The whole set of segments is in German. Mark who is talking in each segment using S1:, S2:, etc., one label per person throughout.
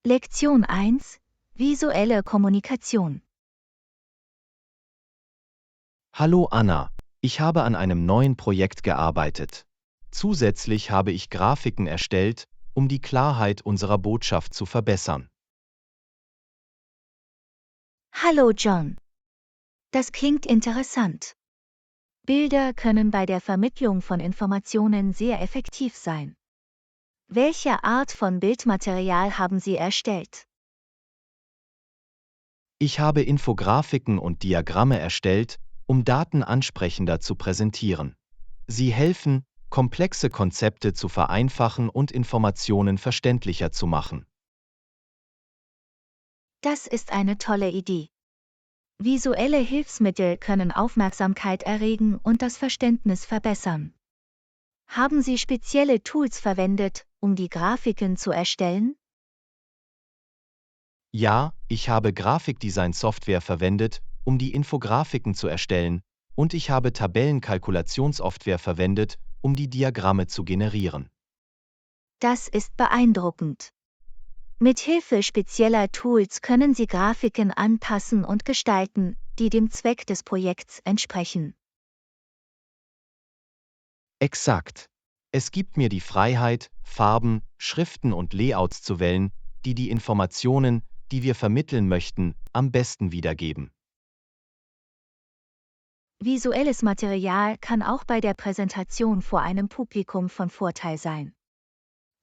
S1: Lektion 1: Visuelle Kommunikation.
S2: Hallo Anna, ich habe an einem neuen Projekt gearbeitet. Zusätzlich habe ich Grafiken erstellt, um die Klarheit unserer Botschaft zu verbessern.
S1: Hallo John. Das klingt interessant. Bilder können bei der Vermittlung von Informationen sehr effektiv sein. Welche Art von Bildmaterial haben Sie erstellt?
S2: Ich habe Infografiken und Diagramme erstellt, um Daten ansprechender zu präsentieren. Sie helfen, komplexe Konzepte zu vereinfachen und Informationen verständlicher zu machen.
S1: Das ist eine tolle Idee. Visuelle Hilfsmittel können Aufmerksamkeit erregen und das Verständnis verbessern. Haben Sie spezielle Tools verwendet, um die Grafiken zu erstellen?
S2: Ja, ich habe Grafikdesign-Software verwendet, um die Infografiken zu erstellen, und ich habe Tabellenkalkulationssoftware verwendet, um die Diagramme zu generieren.
S1: Das ist beeindruckend. Mit Hilfe spezieller Tools können Sie Grafiken anpassen und gestalten, die dem Zweck des Projekts entsprechen.
S2: Exakt. Es gibt mir die Freiheit, Farben, Schriften und Layouts zu wählen, die die Informationen, die wir vermitteln möchten, am besten wiedergeben.
S1: Visuelles Material kann auch bei der Präsentation vor einem Publikum von Vorteil sein.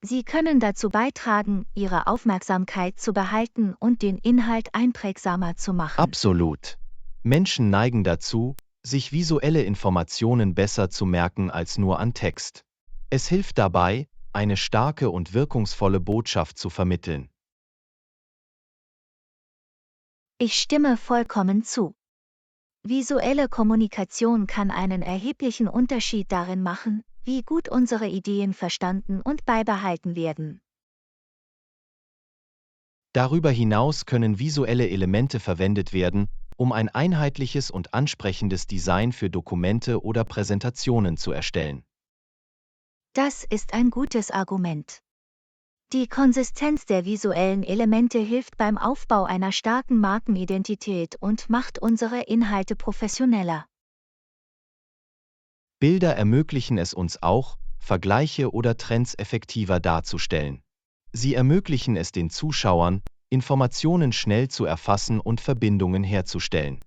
S1: Sie können dazu beitragen, Ihre Aufmerksamkeit zu behalten und den Inhalt einprägsamer zu machen.
S2: Absolut. Menschen neigen dazu, sich visuelle Informationen besser zu merken als nur an Text. Es hilft dabei, eine starke und wirkungsvolle Botschaft zu vermitteln.
S1: Ich stimme vollkommen zu. Visuelle Kommunikation kann einen erheblichen Unterschied darin machen, wie gut unsere Ideen verstanden und beibehalten werden.
S2: Darüber hinaus können visuelle Elemente verwendet werden, um ein einheitliches und ansprechendes Design für Dokumente oder Präsentationen zu erstellen.
S1: Das ist ein gutes Argument. Die Konsistenz der visuellen Elemente hilft beim Aufbau einer starken Markenidentität und macht unsere Inhalte professioneller.
S2: Bilder ermöglichen es uns auch, Vergleiche oder Trends effektiver darzustellen. Sie ermöglichen es den Zuschauern, Informationen schnell zu erfassen und Verbindungen herzustellen.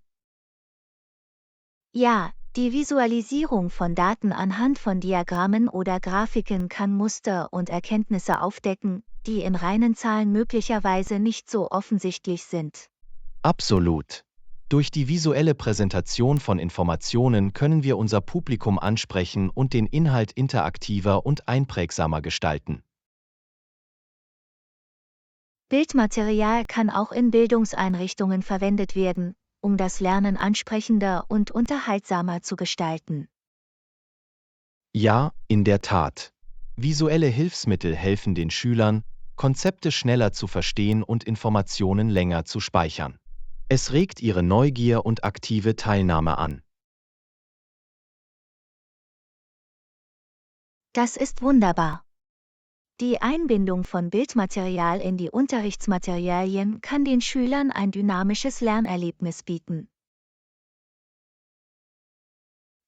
S1: Ja, die Visualisierung von Daten anhand von Diagrammen oder Grafiken kann Muster und Erkenntnisse aufdecken, die in reinen Zahlen möglicherweise nicht so offensichtlich sind.
S2: Absolut. Durch die visuelle Präsentation von Informationen können wir unser Publikum ansprechen und den Inhalt interaktiver und einprägsamer gestalten.
S1: Bildmaterial kann auch in Bildungseinrichtungen verwendet werden, um das Lernen ansprechender und unterhaltsamer zu gestalten.
S2: Ja, in der Tat. Visuelle Hilfsmittel helfen den Schülern, Konzepte schneller zu verstehen und Informationen länger zu speichern. Es regt ihre Neugier und aktive Teilnahme an.
S1: Das ist wunderbar. Die Einbindung von Bildmaterial in die Unterrichtsmaterialien kann den Schülern ein dynamisches Lernerlebnis bieten.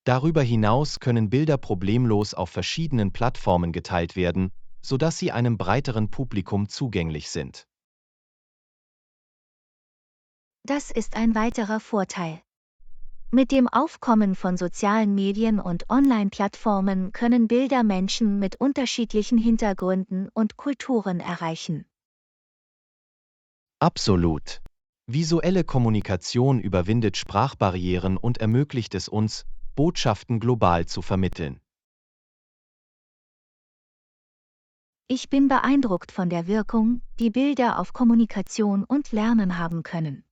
S2: Darüber hinaus können Bilder problemlos auf verschiedenen Plattformen geteilt werden, sodass sie einem breiteren Publikum zugänglich sind.
S1: Das ist ein weiterer Vorteil. Mit dem Aufkommen von sozialen Medien und Online-Plattformen können Bilder Menschen mit unterschiedlichen Hintergründen und Kulturen erreichen.
S2: Absolut. Visuelle Kommunikation überwindet Sprachbarrieren und ermöglicht es uns, Botschaften global zu vermitteln.
S1: Ich bin beeindruckt von der Wirkung, die Bilder auf Kommunikation und Lernen haben können.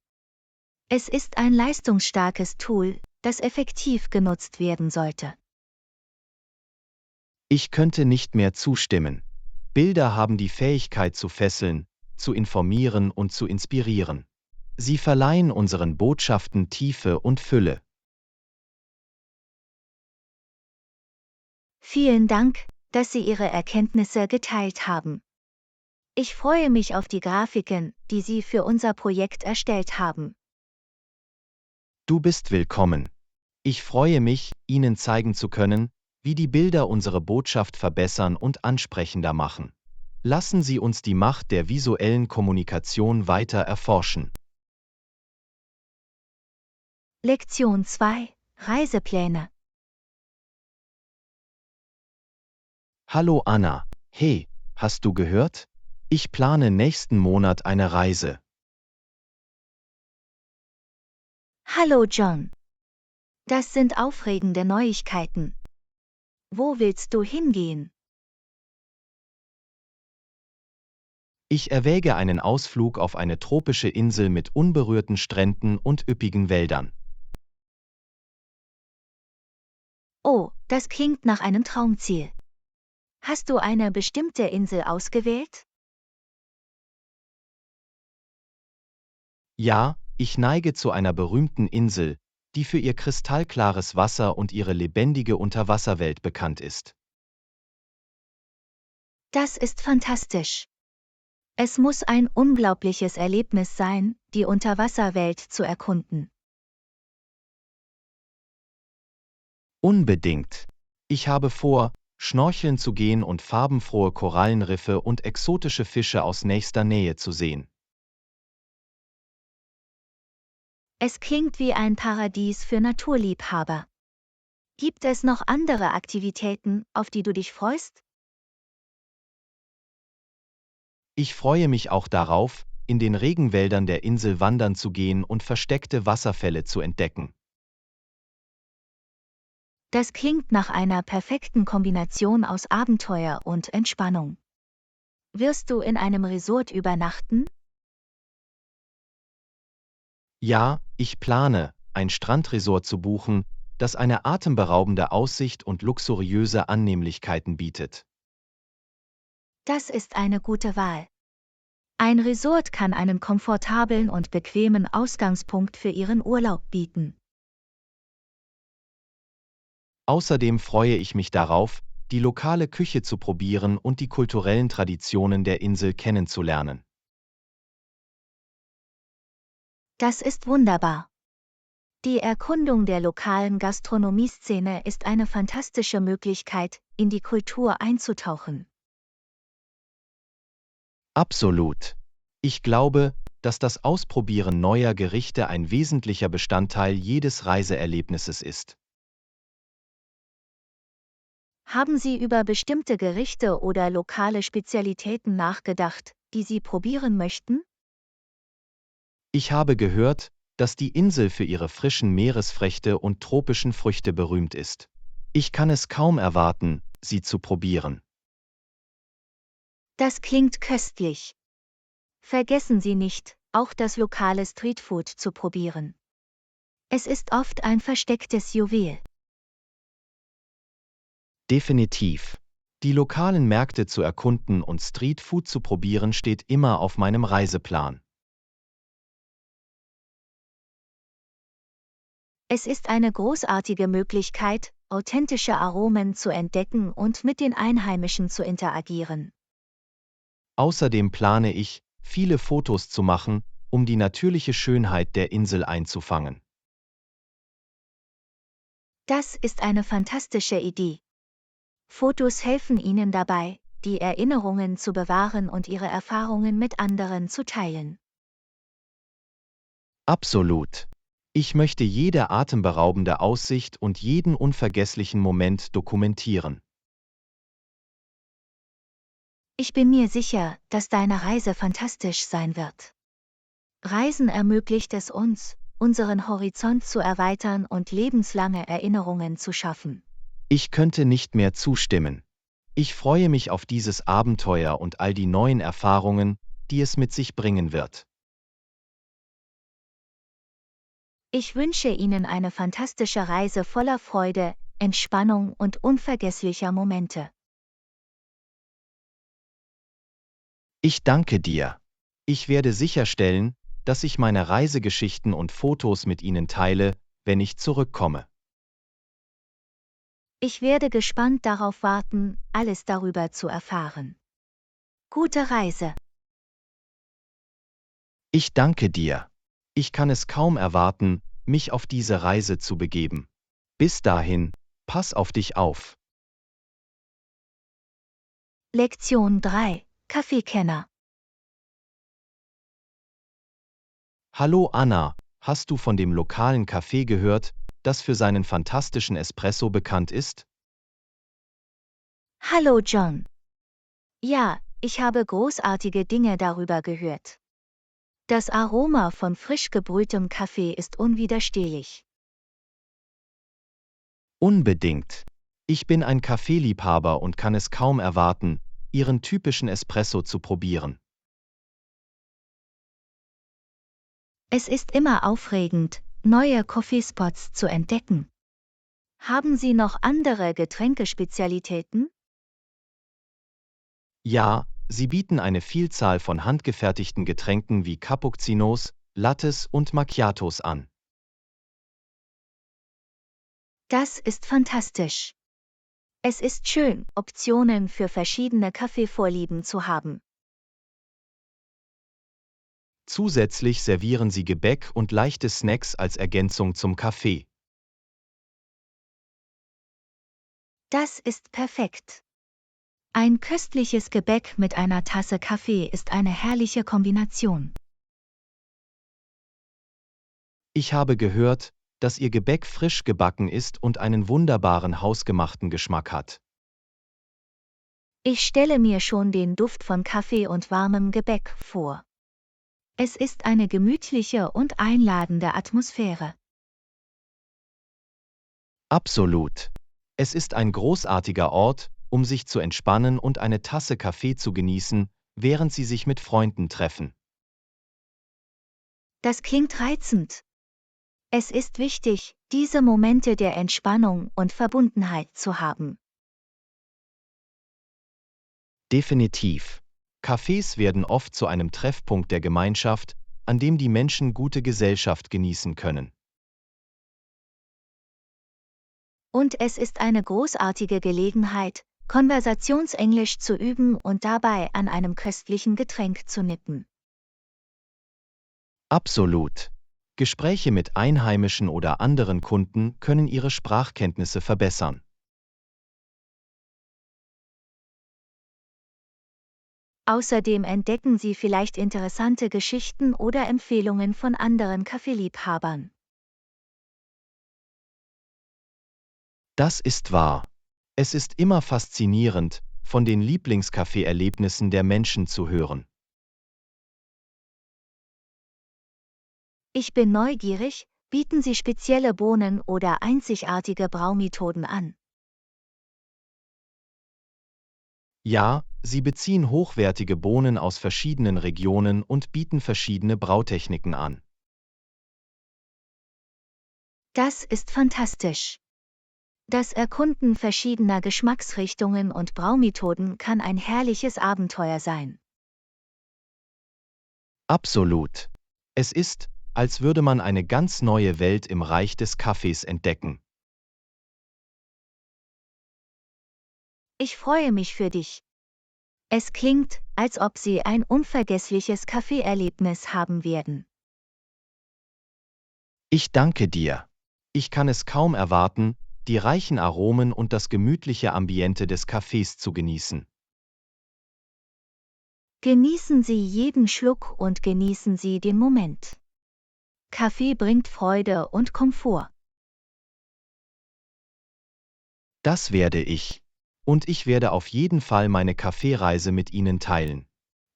S1: Es ist ein leistungsstarkes Tool, das effektiv genutzt werden sollte.
S2: Ich könnte nicht mehr zustimmen. Bilder haben die Fähigkeit zu fesseln, zu informieren und zu inspirieren. Sie verleihen unseren Botschaften Tiefe und Fülle.
S1: Vielen Dank, dass Sie Ihre Erkenntnisse geteilt haben. Ich freue mich auf die Grafiken, die Sie für unser Projekt erstellt haben.
S2: Du bist willkommen. Ich freue mich, Ihnen zeigen zu können, wie die Bilder unsere Botschaft verbessern und ansprechender machen. Lassen Sie uns die Macht der visuellen Kommunikation weiter erforschen.
S1: Lektion 2: Reisepläne.
S2: Hallo Anna. Hey, hast du gehört? Ich plane nächsten Monat eine Reise.
S1: Hallo John. Das sind aufregende Neuigkeiten. Wo willst du hingehen?
S2: Ich erwäge einen Ausflug auf eine tropische Insel mit unberührten Stränden und üppigen Wäldern.
S1: Oh, das klingt nach einem Traumziel. Hast du eine bestimmte Insel ausgewählt?
S2: Ja, ich neige zu einer berühmten Insel, die für ihr kristallklares Wasser und ihre lebendige Unterwasserwelt bekannt ist.
S1: Das ist fantastisch. Es muss ein unglaubliches Erlebnis sein, die Unterwasserwelt zu erkunden.
S2: Unbedingt. Ich habe vor, schnorcheln zu gehen und farbenfrohe Korallenriffe und exotische Fische aus nächster Nähe zu sehen.
S1: Es klingt wie ein Paradies für Naturliebhaber. Gibt es noch andere Aktivitäten, auf die du dich freust?
S2: Ich freue mich auch darauf, in den Regenwäldern der Insel wandern zu gehen und versteckte Wasserfälle zu entdecken.
S1: Das klingt nach einer perfekten Kombination aus Abenteuer und Entspannung. Wirst du in einem Resort übernachten?
S2: Ja, ich plane, ein Strandresort zu buchen, das eine atemberaubende Aussicht und luxuriöse Annehmlichkeiten bietet.
S1: Das ist eine gute Wahl. Ein Resort kann einen komfortablen und bequemen Ausgangspunkt für Ihren Urlaub bieten.
S2: Außerdem freue ich mich darauf, die lokale Küche zu probieren und die kulturellen Traditionen der Insel kennenzulernen.
S1: Das ist wunderbar. Die Erkundung der lokalen Gastronomieszene ist eine fantastische Möglichkeit, in die Kultur einzutauchen.
S2: Absolut. Ich glaube, dass das Ausprobieren neuer Gerichte ein wesentlicher Bestandteil jedes Reiseerlebnisses ist.
S1: Haben Sie über bestimmte Gerichte oder lokale Spezialitäten nachgedacht, die Sie probieren möchten?
S2: Ich habe gehört, dass die Insel für ihre frischen Meeresfrüchte und tropischen Früchte berühmt ist. Ich kann es kaum erwarten, sie zu probieren.
S1: Das klingt köstlich. Vergessen Sie nicht, auch das lokale Streetfood zu probieren. Es ist oft ein verstecktes Juwel.
S2: Definitiv. Die lokalen Märkte zu erkunden und Streetfood zu probieren steht immer auf meinem Reiseplan.
S1: Es ist eine großartige Möglichkeit, authentische Aromen zu entdecken und mit den Einheimischen zu interagieren.
S2: Außerdem plane ich, viele Fotos zu machen, um die natürliche Schönheit der Insel einzufangen.
S1: Das ist eine fantastische Idee. Fotos helfen Ihnen dabei, die Erinnerungen zu bewahren und Ihre Erfahrungen mit anderen zu teilen.
S2: Absolut. Ich möchte jede atemberaubende Aussicht und jeden unvergesslichen Moment dokumentieren.
S1: Ich bin mir sicher, dass deine Reise fantastisch sein wird. Reisen ermöglicht es uns, unseren Horizont zu erweitern und lebenslange Erinnerungen zu schaffen.
S2: Ich könnte nicht mehr zustimmen. Ich freue mich auf dieses Abenteuer und all die neuen Erfahrungen, die es mit sich bringen wird.
S1: Ich wünsche Ihnen eine fantastische Reise voller Freude, Entspannung und unvergesslicher Momente.
S2: Ich danke dir. Ich werde sicherstellen, dass ich meine Reisegeschichten und Fotos mit Ihnen teile, wenn ich zurückkomme.
S1: Ich werde gespannt darauf warten, alles darüber zu erfahren. Gute Reise!
S2: Ich danke dir. Ich kann es kaum erwarten, mich auf diese Reise zu begeben. Bis dahin, pass auf dich auf.
S1: Lektion 3. Kaffeekenner.
S2: Hallo Anna, hast du von dem lokalen Café gehört, das für seinen fantastischen Espresso bekannt ist?
S1: Hallo John. Ja, ich habe großartige Dinge darüber gehört. Das Aroma von frisch gebrühtem Kaffee ist unwiderstehlich.
S2: Unbedingt. Ich bin ein Kaffeeliebhaber und kann es kaum erwarten, ihren typischen Espresso zu probieren.
S1: Es ist immer aufregend, neue Coffeespots zu entdecken. Haben Sie noch andere Getränkespezialitäten?
S2: Ja, sie bieten eine Vielzahl von handgefertigten Getränken wie Cappuccinos, Lattes und Macchiatos an.
S1: Das ist fantastisch. Es ist schön, Optionen für verschiedene Kaffeevorlieben zu haben.
S2: Zusätzlich servieren sie Gebäck und leichte Snacks als Ergänzung zum Kaffee.
S1: Das ist perfekt. Ein köstliches Gebäck mit einer Tasse Kaffee ist eine herrliche Kombination.
S2: Ich habe gehört, dass ihr Gebäck frisch gebacken ist und einen wunderbaren hausgemachten Geschmack hat.
S1: Ich stelle mir schon den Duft von Kaffee und warmem Gebäck vor. Es ist eine gemütliche und einladende Atmosphäre.
S2: Absolut. Es ist ein großartiger Ort, um sich zu entspannen und eine Tasse Kaffee zu genießen, während sie sich mit Freunden treffen.
S1: Das klingt reizend. Es ist wichtig, diese Momente der Entspannung und Verbundenheit zu haben.
S2: Definitiv. Cafés werden oft zu einem Treffpunkt der Gemeinschaft, an dem die Menschen gute Gesellschaft genießen können.
S1: Und es ist eine großartige Gelegenheit, Konversationsenglisch zu üben und dabei an einem köstlichen Getränk zu nippen.
S2: Absolut. Gespräche mit Einheimischen oder anderen Kunden können ihre Sprachkenntnisse verbessern.
S1: Außerdem entdecken Sie vielleicht interessante Geschichten oder Empfehlungen von anderen Kaffeeliebhabern.
S2: Das ist wahr. Es ist immer faszinierend, von den Lieblingskaffee-Erlebnissen der Menschen zu hören.
S1: Ich bin neugierig, bieten Sie spezielle Bohnen oder einzigartige Braumethoden an?
S2: Ja, sie beziehen hochwertige Bohnen aus verschiedenen Regionen und bieten verschiedene Brautechniken an.
S1: Das ist fantastisch. Das Erkunden verschiedener Geschmacksrichtungen und Braumethoden kann ein herrliches Abenteuer sein.
S2: Absolut. Es ist, als würde man eine ganz neue Welt im Reich des Kaffees entdecken.
S1: Ich freue mich für dich. Es klingt, als ob Sie ein unvergessliches Kaffeeerlebnis haben werden.
S2: Ich danke dir. Ich kann es kaum erwarten, die reichen Aromen und das gemütliche Ambiente des Cafés zu genießen.
S1: Genießen Sie jeden Schluck und genießen Sie den Moment. Kaffee bringt Freude und Komfort.
S2: Das werde ich. Und ich werde auf jeden Fall meine Kaffeereise mit Ihnen teilen.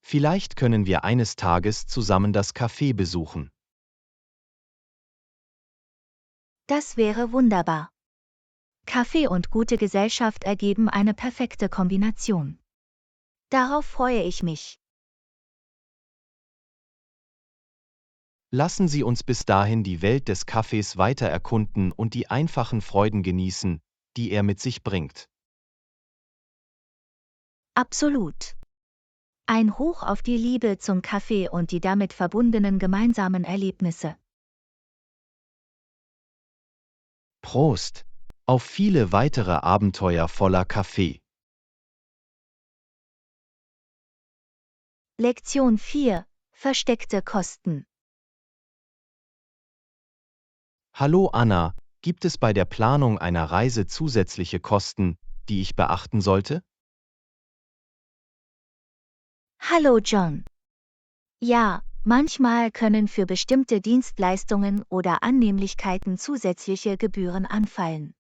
S2: Vielleicht können wir eines Tages zusammen das Café besuchen.
S1: Das wäre wunderbar. Kaffee und gute Gesellschaft ergeben eine perfekte Kombination. Darauf freue ich mich.
S2: Lassen Sie uns bis dahin die Welt des Kaffees weiter erkunden und die einfachen Freuden genießen, die er mit sich bringt.
S1: Absolut. Ein Hoch auf die Liebe zum Kaffee und die damit verbundenen gemeinsamen Erlebnisse.
S2: Prost! Auf viele weitere Abenteuer voller Kaffee.
S1: Lektion 4. Versteckte Kosten.
S2: Hallo Anna, gibt es bei der Planung einer Reise zusätzliche Kosten, die ich beachten sollte?
S1: Hallo John. Ja, manchmal können für bestimmte Dienstleistungen oder Annehmlichkeiten zusätzliche Gebühren anfallen.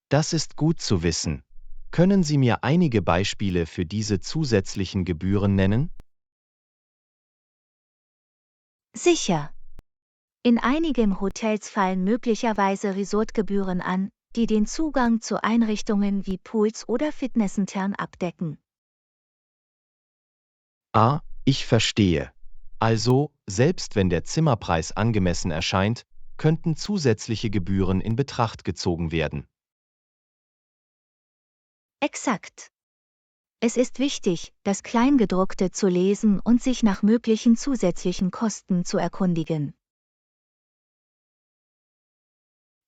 S2: Das ist gut zu wissen. Können Sie mir einige Beispiele für diese zusätzlichen Gebühren nennen?
S1: Sicher. In einigen Hotels fallen möglicherweise Resortgebühren an, die den Zugang zu Einrichtungen wie Pools oder Fitnesscentern abdecken.
S2: Ah, ich verstehe. Also, selbst wenn der Zimmerpreis angemessen erscheint, könnten zusätzliche Gebühren in Betracht gezogen werden.
S1: Exakt. Es ist wichtig, das Kleingedruckte zu lesen und sich nach möglichen zusätzlichen Kosten zu erkundigen.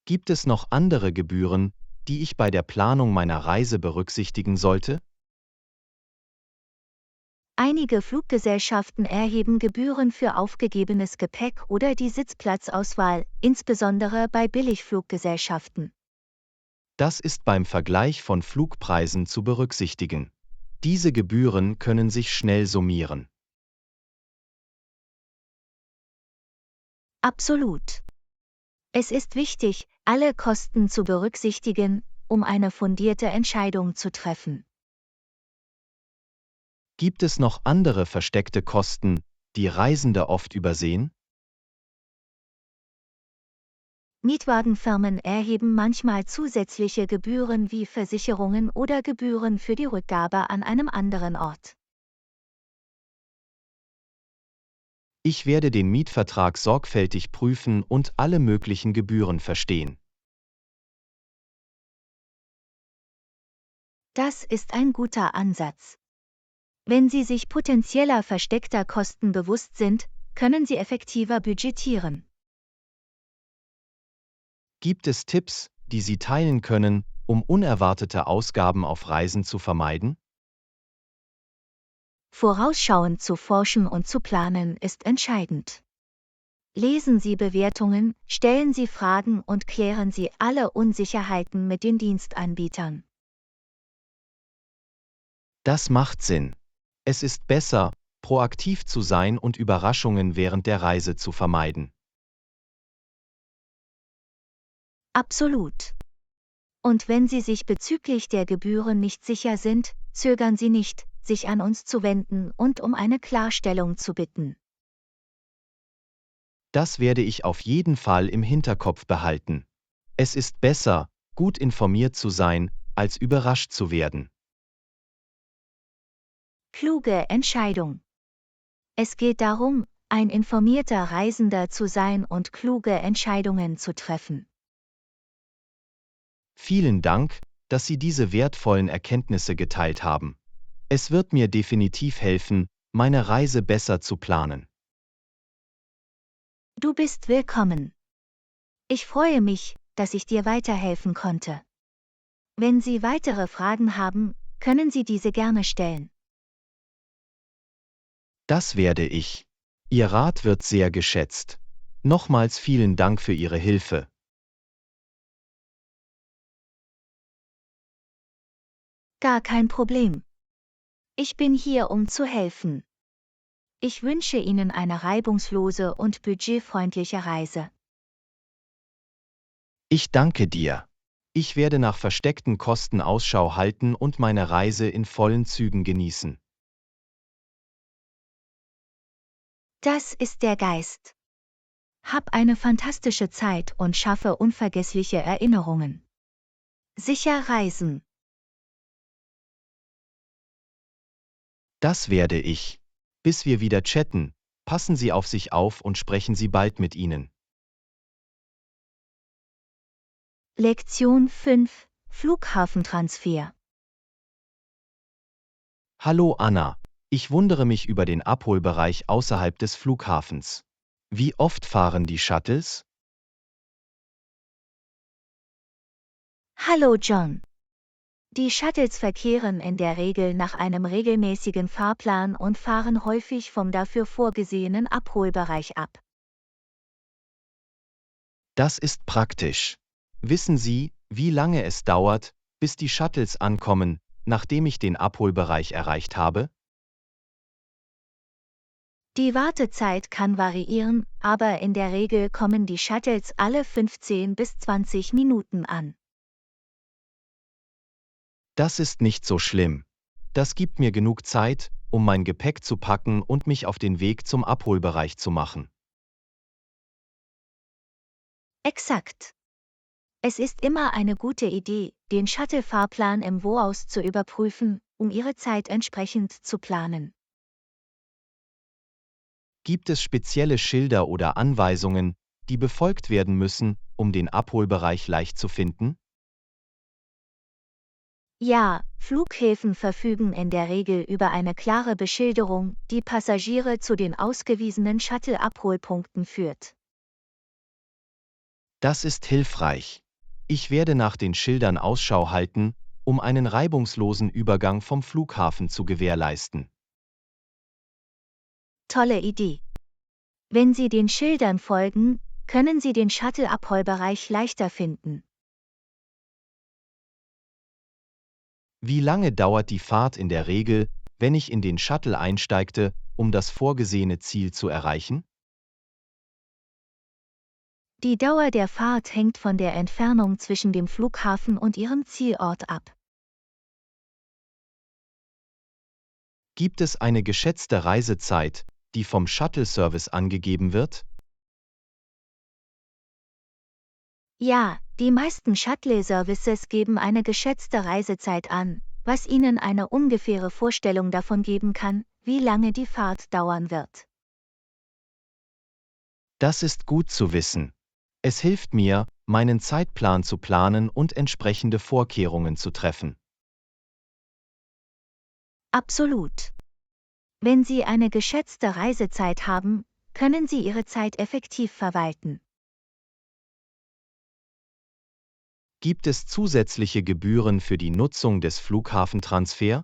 S2: Gibt es noch andere Gebühren, die ich bei der Planung meiner Reise berücksichtigen sollte?
S1: Einige Fluggesellschaften erheben Gebühren für aufgegebenes Gepäck oder die Sitzplatzauswahl, insbesondere bei Billigfluggesellschaften.
S2: Das ist beim Vergleich von Flugpreisen zu berücksichtigen. Diese Gebühren können sich schnell summieren.
S1: Absolut. Es ist wichtig, alle Kosten zu berücksichtigen, um eine fundierte Entscheidung zu treffen.
S2: Gibt es noch andere versteckte Kosten, die Reisende oft übersehen?
S1: Mietwagenfirmen erheben manchmal zusätzliche Gebühren wie Versicherungen oder Gebühren für die Rückgabe an einem anderen Ort.
S2: Ich werde den Mietvertrag sorgfältig prüfen und alle möglichen Gebühren verstehen.
S1: Das ist ein guter Ansatz. Wenn Sie sich potenzieller versteckter Kosten bewusst sind, können Sie effektiver budgetieren.
S2: Gibt es Tipps, die Sie teilen können, um unerwartete Ausgaben auf Reisen zu vermeiden?
S1: Vorausschauend zu forschen und zu planen ist entscheidend. Lesen Sie Bewertungen, stellen Sie Fragen und klären Sie alle Unsicherheiten mit den Dienstanbietern.
S2: Das macht Sinn. Es ist besser, proaktiv zu sein und Überraschungen während der Reise zu vermeiden.
S1: Absolut. Und wenn Sie sich bezüglich der Gebühren nicht sicher sind, zögern Sie nicht, sich an uns zu wenden und um eine Klarstellung zu bitten.
S2: Das werde ich auf jeden Fall im Hinterkopf behalten. Es ist besser, gut informiert zu sein, als überrascht zu werden.
S1: Kluge Entscheidung. Es geht darum, ein informierter Reisender zu sein und kluge Entscheidungen zu treffen.
S2: Vielen Dank, dass Sie diese wertvollen Erkenntnisse geteilt haben. Es wird mir definitiv helfen, meine Reise besser zu planen.
S1: Du bist willkommen. Ich freue mich, dass ich dir weiterhelfen konnte. Wenn Sie weitere Fragen haben, können Sie diese gerne stellen.
S2: Das werde ich. Ihr Rat wird sehr geschätzt. Nochmals vielen Dank für Ihre Hilfe.
S1: Gar kein Problem. Ich bin hier, um zu helfen. Ich wünsche Ihnen eine reibungslose und budgetfreundliche Reise.
S2: Ich danke dir. Ich werde nach versteckten Kosten Ausschau halten und meine Reise in vollen Zügen genießen.
S1: Das ist der Geist. Hab eine fantastische Zeit und schaffe unvergessliche Erinnerungen. Sicher reisen.
S2: Das werde ich. Bis wir wieder chatten, passen Sie auf sich auf und sprechen Sie bald mit Ihnen.
S1: Lektion 5: Flughafentransfer.
S2: Hallo Anna, ich wundere mich über den Abholbereich außerhalb des Flughafens. Wie oft fahren die Shuttles?
S1: Hallo John. Die Shuttles verkehren in der Regel nach einem regelmäßigen Fahrplan und fahren häufig vom dafür vorgesehenen Abholbereich ab.
S2: Das ist praktisch. Wissen Sie, wie lange es dauert, bis die Shuttles ankommen, nachdem ich den Abholbereich erreicht habe?
S1: Die Wartezeit kann variieren, aber in der Regel kommen die Shuttles alle 15 bis 20 Minuten an.
S2: Das ist nicht so schlimm. Das gibt mir genug Zeit, um mein Gepäck zu packen und mich auf den Weg zum Abholbereich zu machen.
S1: Exakt. Es ist immer eine gute Idee, den Shuttle-Fahrplan im Voraus zu überprüfen, um Ihre Zeit entsprechend zu planen.
S2: Gibt es spezielle Schilder oder Anweisungen, die befolgt werden müssen, um den Abholbereich leicht zu finden?
S1: Ja, Flughäfen verfügen in der Regel über eine klare Beschilderung, die Passagiere zu den ausgewiesenen Shuttle-Abholpunkten führt.
S2: Das ist hilfreich. Ich werde nach den Schildern Ausschau halten, um einen reibungslosen Übergang vom Flughafen zu gewährleisten.
S1: Tolle Idee. Wenn Sie den Schildern folgen, können Sie den Shuttle-Abholbereich leichter finden.
S2: Wie lange dauert die Fahrt in der Regel, wenn ich in den Shuttle einsteigte, um das vorgesehene Ziel zu erreichen?
S1: Die Dauer der Fahrt hängt von der Entfernung zwischen dem Flughafen und Ihrem Zielort ab.
S2: Gibt es eine geschätzte Reisezeit, die vom Shuttle-Service angegeben wird?
S1: Ja, die meisten Shuttle-Services geben eine geschätzte Reisezeit an, was Ihnen eine ungefähre Vorstellung davon geben kann, wie lange die Fahrt dauern wird.
S2: Das ist gut zu wissen. Es hilft mir, meinen Zeitplan zu planen und entsprechende Vorkehrungen zu treffen.
S1: Absolut. Wenn Sie eine geschätzte Reisezeit haben, können Sie Ihre Zeit effektiv verwalten.
S2: Gibt es zusätzliche Gebühren für die Nutzung des Flughafentransfer?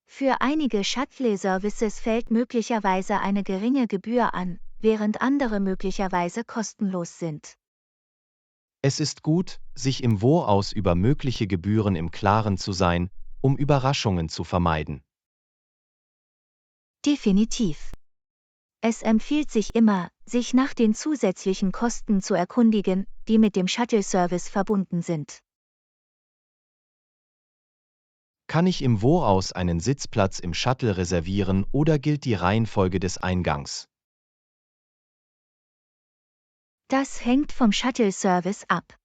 S1: Für einige Shuttle-Services fällt möglicherweise eine geringe Gebühr an, während andere möglicherweise kostenlos sind.
S2: Es ist gut, sich im Voraus über mögliche Gebühren im Klaren zu sein, um Überraschungen zu vermeiden.
S1: Definitiv. Es empfiehlt sich immer, sich nach den zusätzlichen Kosten zu erkundigen, die mit dem Shuttle-Service verbunden sind.
S2: Kann ich im Voraus einen Sitzplatz im Shuttle reservieren oder gilt die Reihenfolge des Eingangs?
S1: Das hängt vom Shuttle-Service ab.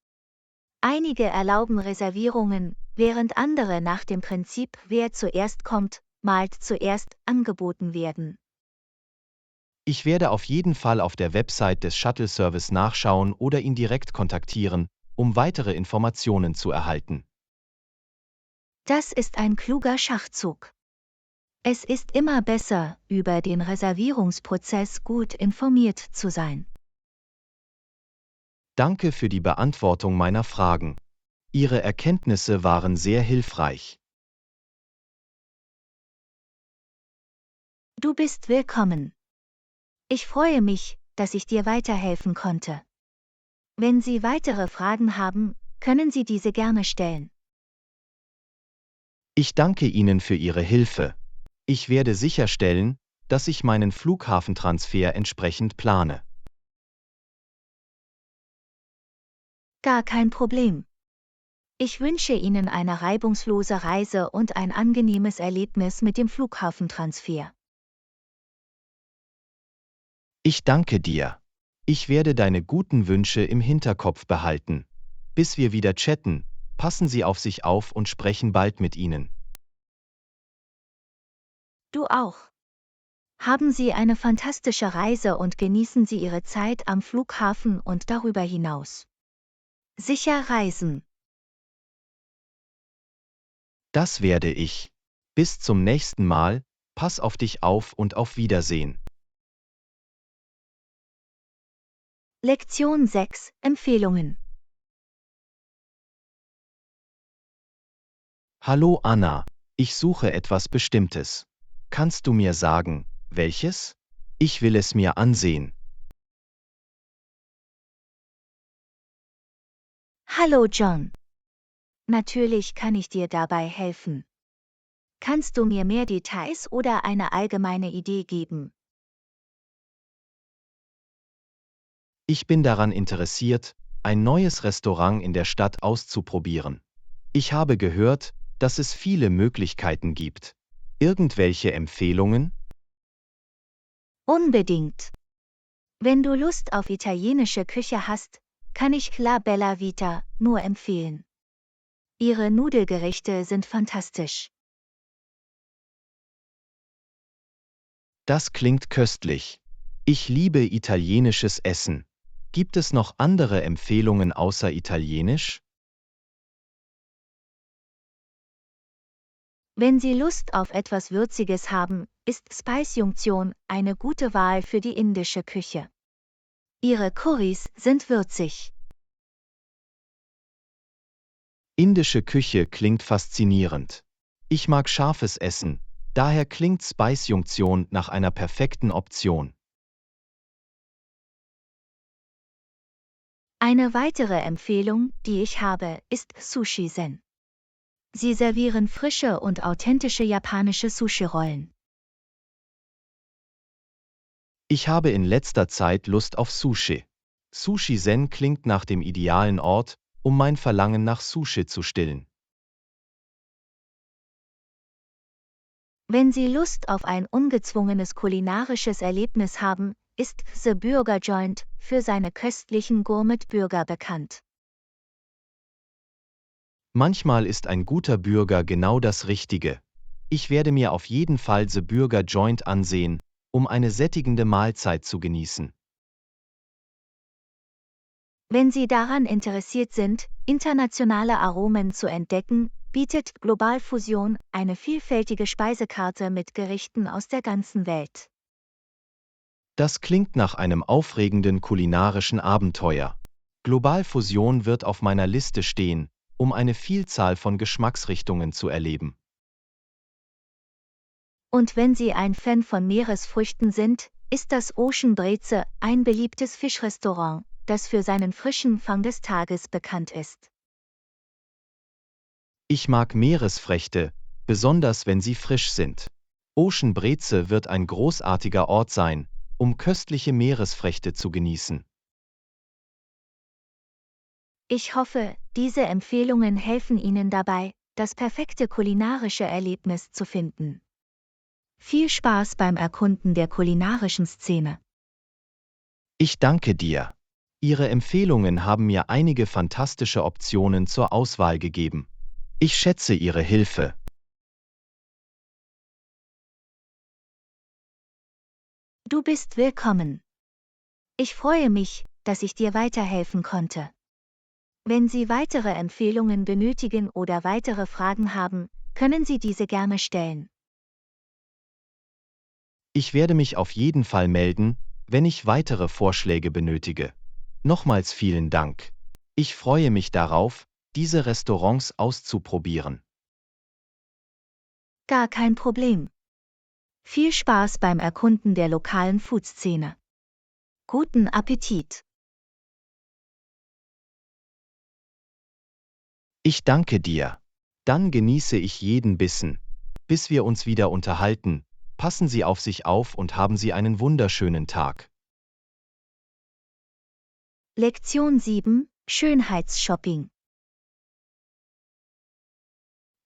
S1: Einige erlauben Reservierungen, während andere nach dem Prinzip wer zuerst kommt, malt zuerst angeboten werden.
S2: Ich werde auf jeden Fall auf der Website des Shuttle-Service nachschauen oder ihn direkt kontaktieren, um weitere Informationen zu erhalten.
S1: Das ist ein kluger Schachzug. Es ist immer besser, über den Reservierungsprozess gut informiert zu sein.
S2: Danke für die Beantwortung meiner Fragen. Ihre Erkenntnisse waren sehr hilfreich.
S1: Du bist willkommen. Ich freue mich, dass ich dir weiterhelfen konnte. Wenn Sie weitere Fragen haben, können Sie diese gerne stellen.
S2: Ich danke Ihnen für Ihre Hilfe. Ich werde sicherstellen, dass ich meinen Flughafentransfer entsprechend plane.
S1: Gar kein Problem. Ich wünsche Ihnen eine reibungslose Reise und ein angenehmes Erlebnis mit dem Flughafentransfer.
S2: Ich danke dir. Ich werde deine guten Wünsche im Hinterkopf behalten. Bis wir wieder chatten, passen Sie auf sich auf und sprechen bald mit Ihnen.
S1: Du auch. Haben Sie eine fantastische Reise und genießen Sie Ihre Zeit am Flughafen und darüber hinaus. Sicher reisen.
S2: Das werde ich. Bis zum nächsten Mal, pass auf dich auf und auf Wiedersehen.
S1: Lektion 6 Empfehlungen
S2: Hallo Anna, ich suche etwas Bestimmtes. Kannst du mir sagen, welches? Ich will es mir ansehen.
S1: Hallo John. Natürlich kann ich dir dabei helfen. Kannst du mir mehr Details oder eine allgemeine Idee geben?
S2: Ich bin daran interessiert, ein neues Restaurant in der Stadt auszuprobieren. Ich habe gehört, dass es viele Möglichkeiten gibt. Irgendwelche Empfehlungen?
S1: Unbedingt. Wenn du Lust auf italienische Küche hast, kann ich La Bella Vita nur empfehlen. Ihre Nudelgerichte sind fantastisch.
S2: Das klingt köstlich. Ich liebe italienisches Essen. Gibt es noch andere Empfehlungen außer Italienisch?
S1: Wenn Sie Lust auf etwas Würziges haben, ist Spice Junction eine gute Wahl für die indische Küche. Ihre Currys sind würzig.
S2: Indische Küche klingt faszinierend. Ich mag scharfes Essen, daher klingt Spice Junction nach einer perfekten Option.
S1: Eine weitere Empfehlung, die ich habe, ist Sushi Zen. Sie servieren frische und authentische japanische Sushi-Rollen.
S2: Ich habe in letzter Zeit Lust auf Sushi. Sushi Zen klingt nach dem idealen Ort, um mein Verlangen nach Sushi zu stillen.
S1: Wenn Sie Lust auf ein ungezwungenes kulinarisches Erlebnis haben, ist The Burger Joint für seine köstlichen Gourmet-Burger bekannt.
S2: Manchmal ist ein guter Burger genau das Richtige. Ich werde mir auf jeden Fall The Burger Joint ansehen, um eine sättigende Mahlzeit zu genießen.
S1: Wenn Sie daran interessiert sind, internationale Aromen zu entdecken, bietet Global Fusion eine vielfältige Speisekarte mit Gerichten aus der ganzen Welt.
S2: Das klingt nach einem aufregenden kulinarischen Abenteuer. Global Fusion wird auf meiner Liste stehen, um eine Vielzahl von Geschmacksrichtungen zu erleben.
S1: Und wenn Sie ein Fan von Meeresfrüchten sind, ist das Ocean Breze ein beliebtes Fischrestaurant, das für seinen frischen Fang des Tages bekannt ist.
S2: Ich mag Meeresfrüchte, besonders wenn sie frisch sind. Ocean Breze wird ein großartiger Ort sein, um köstliche Meeresfrüchte zu genießen.
S1: Ich hoffe, diese Empfehlungen helfen Ihnen dabei, das perfekte kulinarische Erlebnis zu finden. Viel Spaß beim Erkunden der kulinarischen Szene.
S2: Ich danke dir. Ihre Empfehlungen haben mir einige fantastische Optionen zur Auswahl gegeben. Ich schätze Ihre Hilfe.
S1: Du bist willkommen. Ich freue mich, dass ich dir weiterhelfen konnte. Wenn Sie weitere Empfehlungen benötigen oder weitere Fragen haben, können Sie diese gerne stellen.
S2: Ich werde mich auf jeden Fall melden, wenn ich weitere Vorschläge benötige. Nochmals vielen Dank. Ich freue mich darauf, diese Restaurants auszuprobieren.
S1: Gar kein Problem. Viel Spaß beim Erkunden der lokalen Food-Szene. Guten Appetit!
S2: Ich danke dir. Dann genieße ich jeden Bissen. Bis wir uns wieder unterhalten, passen Sie auf sich auf und haben Sie einen wunderschönen Tag.
S1: Lektion 7: Schönheitsshopping.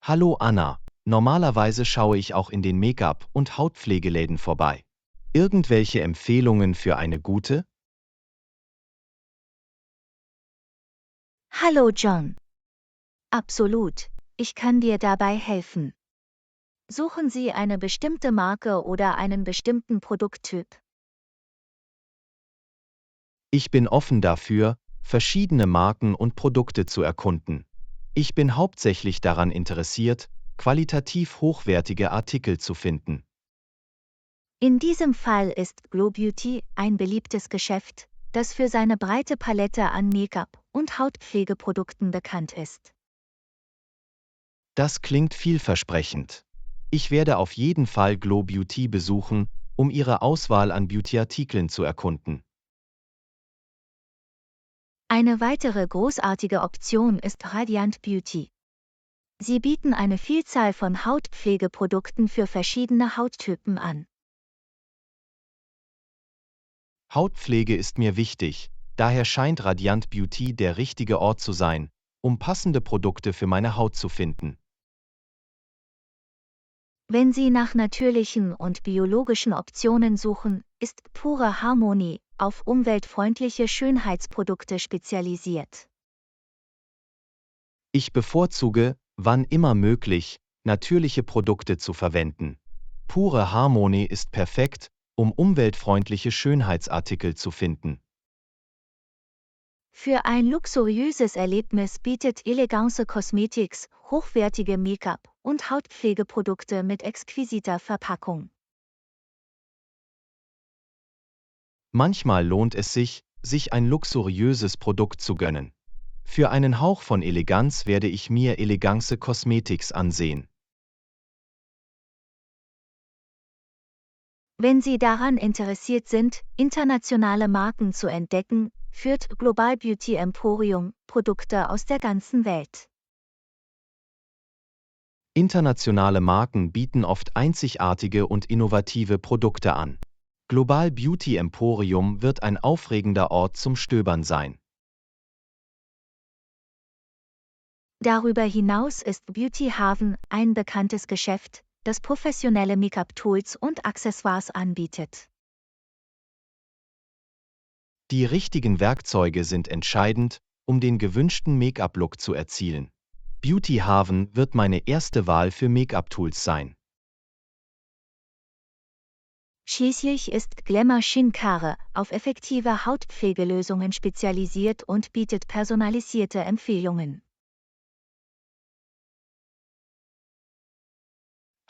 S2: Hallo Anna, normalerweise schaue ich auch in den Make-up- und Hautpflegeläden vorbei. Irgendwelche Empfehlungen für eine gute?
S1: Hallo John. Absolut, ich kann dir dabei helfen. Suchen Sie eine bestimmte Marke oder einen bestimmten Produkttyp.
S2: Ich bin offen dafür, verschiedene Marken und Produkte zu erkunden. Ich bin hauptsächlich daran interessiert, qualitativ hochwertige Artikel zu finden.
S1: In diesem Fall ist Glow Beauty ein beliebtes Geschäft, das für seine breite Palette an Make-up- und Hautpflegeprodukten bekannt ist.
S2: Das klingt vielversprechend. Ich werde auf jeden Fall Glow Beauty besuchen, um ihre Auswahl an Beauty-Artikeln zu erkunden.
S1: Eine weitere großartige Option ist Radiant Beauty. Sie bieten eine Vielzahl von Hautpflegeprodukten für verschiedene Hauttypen an.
S2: Hautpflege ist mir wichtig, daher scheint Radiant Beauty der richtige Ort zu sein, um passende Produkte für meine Haut zu finden.
S1: Wenn Sie nach natürlichen und biologischen Optionen suchen, ist Pure Harmonie auf umweltfreundliche Schönheitsprodukte spezialisiert.
S2: Ich bevorzuge, wann immer möglich, natürliche Produkte zu verwenden. Pure Harmonie ist perfekt, um umweltfreundliche Schönheitsartikel zu finden.
S1: Für ein luxuriöses Erlebnis bietet Elegance Cosmetics hochwertige Make-up- und Hautpflegeprodukte mit exquisiter Verpackung.
S2: Manchmal lohnt es sich, sich ein luxuriöses Produkt zu gönnen. Für einen Hauch von Eleganz werde ich mir Elegance Cosmetics ansehen.
S1: Wenn Sie daran interessiert sind, internationale Marken zu entdecken, führt Global Beauty Emporium Produkte aus der ganzen Welt.
S2: Internationale Marken bieten oft einzigartige und innovative Produkte an. Global Beauty Emporium wird ein aufregender Ort zum Stöbern sein.
S1: Darüber hinaus ist Beauty Haven ein bekanntes Geschäft, das professionelle Make-up-Tools und Accessoires anbietet.
S2: Die richtigen Werkzeuge sind entscheidend, um den gewünschten Make-up-Look zu erzielen. Beauty Haven wird meine erste Wahl für Make-up-Tools sein.
S1: Schließlich ist Glamour Skincare auf effektive Hautpflegelösungen spezialisiert und bietet personalisierte Empfehlungen.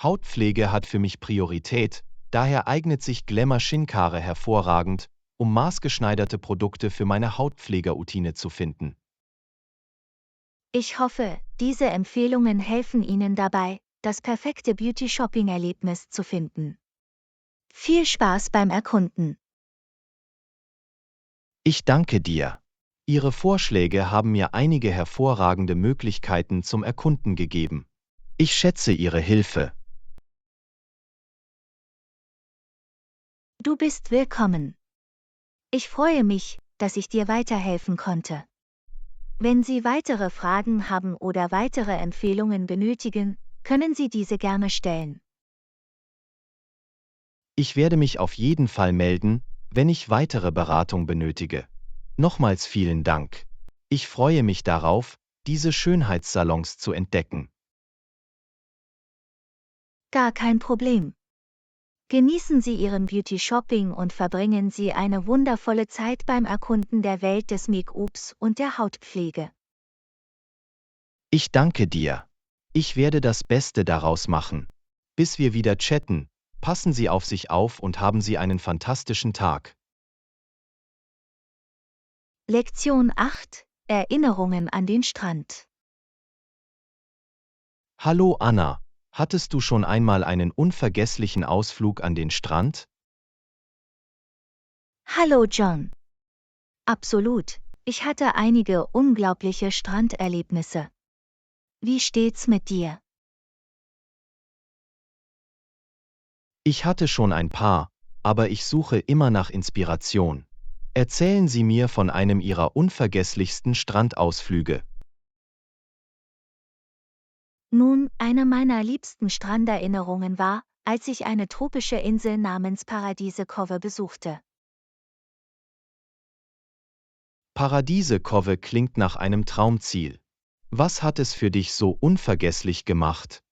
S2: Hautpflege hat für mich Priorität, daher eignet sich Glamour Skincare hervorragend, um maßgeschneiderte Produkte für meine Hautpflegeroutine zu finden.
S1: Ich hoffe, diese Empfehlungen helfen Ihnen dabei, das perfekte Beauty-Shopping-Erlebnis zu finden. Viel Spaß beim Erkunden!
S2: Ich danke dir. Ihre Vorschläge haben mir einige hervorragende Möglichkeiten zum Erkunden gegeben. Ich schätze Ihre Hilfe.
S1: Du bist willkommen. Ich freue mich, dass ich dir weiterhelfen konnte. Wenn Sie weitere Fragen haben oder weitere Empfehlungen benötigen, können Sie diese gerne stellen.
S2: Ich werde mich auf jeden Fall melden, wenn ich weitere Beratung benötige. Nochmals vielen Dank. Ich freue mich darauf, diese Schönheitssalons zu entdecken.
S1: Gar kein Problem. Genießen Sie Ihren Beauty-Shopping und verbringen Sie eine wundervolle Zeit beim Erkunden der Welt des Make-ups und der Hautpflege.
S2: Ich danke dir. Ich werde das Beste daraus machen. Bis wir wieder chatten, passen Sie auf sich auf und haben Sie einen fantastischen Tag.
S1: Lektion 8: Erinnerungen an den Strand.
S2: Hallo Anna, hattest du schon einmal einen unvergesslichen Ausflug an den Strand?
S1: Hallo John. Absolut, ich hatte einige unglaubliche Stranderlebnisse. Wie steht's mit dir?
S2: Ich hatte schon ein paar, aber ich suche immer nach Inspiration. Erzählen Sie mir von einem Ihrer unvergesslichsten Strandausflüge.
S1: Nun, eine meiner liebsten Stranderinnerungen war, als ich eine tropische Insel namens Paradise Cove besuchte.
S2: Paradise Cove klingt nach einem Traumziel. Was hat es für dich so unvergesslich gemacht?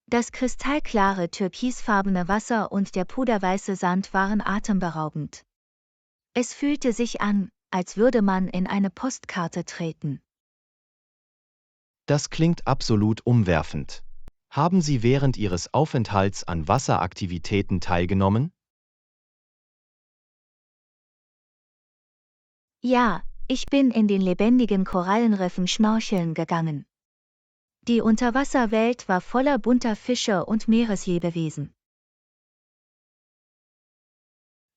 S1: Das kristallklare türkisfarbene Wasser und der puderweiße Sand waren atemberaubend. Es fühlte sich an, als würde man in eine Postkarte treten.
S2: Das klingt absolut umwerfend. Haben Sie während Ihres Aufenthalts an Wasseraktivitäten teilgenommen?
S1: Ja, Ich bin in den lebendigen Korallenriffen schnorcheln gegangen. Die Unterwasserwelt war voller bunter Fische und Meereslebewesen.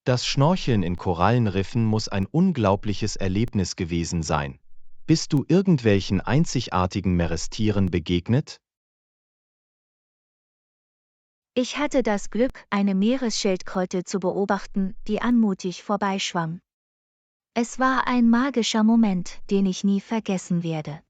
S2: Das Schnorcheln in Korallenriffen muss ein unglaubliches Erlebnis gewesen sein. Bist du irgendwelchen einzigartigen Meerestieren begegnet?
S1: Ich hatte das Glück, eine Meeresschildkröte zu beobachten, die anmutig vorbeischwamm. Es war ein magischer Moment, den ich nie vergessen werde.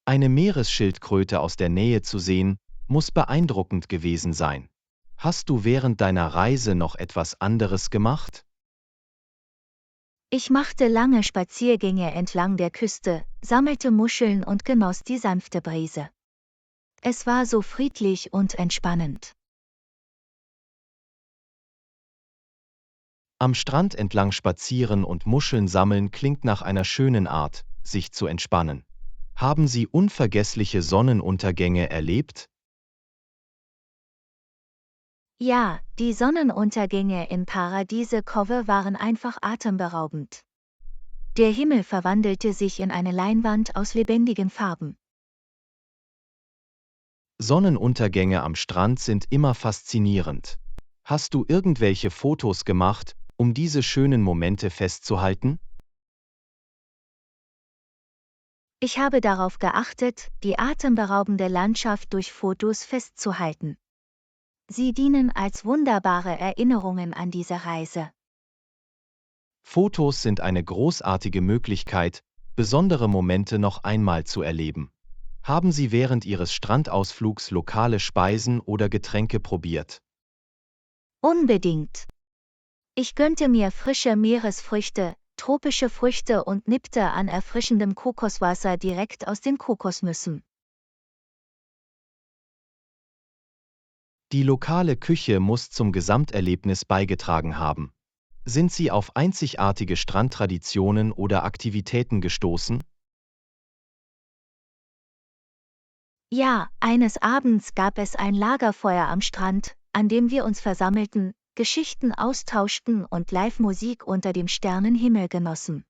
S2: Eine Meeresschildkröte aus der Nähe zu sehen, muss beeindruckend gewesen sein. Hast du während deiner Reise noch etwas anderes gemacht?
S1: Ich machte lange Spaziergänge entlang der Küste, sammelte Muscheln und genoss die sanfte Brise. Es war so friedlich und entspannend.
S2: Am Strand entlang spazieren und Muscheln sammeln klingt nach einer schönen Art, sich zu entspannen. Haben Sie unvergessliche Sonnenuntergänge erlebt?
S1: Ja, die Sonnenuntergänge in Paradiese Cove waren einfach atemberaubend. Der Himmel verwandelte sich in eine Leinwand aus lebendigen Farben.
S2: Sonnenuntergänge am Strand sind immer faszinierend. Hast du irgendwelche Fotos gemacht, um diese schönen Momente festzuhalten?
S1: Ich habe darauf geachtet, die atemberaubende Landschaft durch Fotos festzuhalten. Sie dienen als wunderbare Erinnerungen an diese Reise.
S2: Fotos sind eine großartige Möglichkeit, besondere Momente noch einmal zu erleben. Haben Sie während Ihres Strandausflugs lokale Speisen oder Getränke probiert?
S1: Unbedingt. Ich gönnte mir frische Meeresfrüchte, tropische Früchte und nippte an erfrischendem Kokoswasser direkt aus den Kokosnüssen.
S2: Die lokale Küche muss zum Gesamterlebnis beigetragen haben. Sind Sie auf einzigartige Strandtraditionen oder Aktivitäten gestoßen?
S1: Ja, eines Abends gab es ein Lagerfeuer am Strand, an dem wir uns versammelten, Geschichten austauschten und Live-Musik unter dem Sternenhimmel genossen.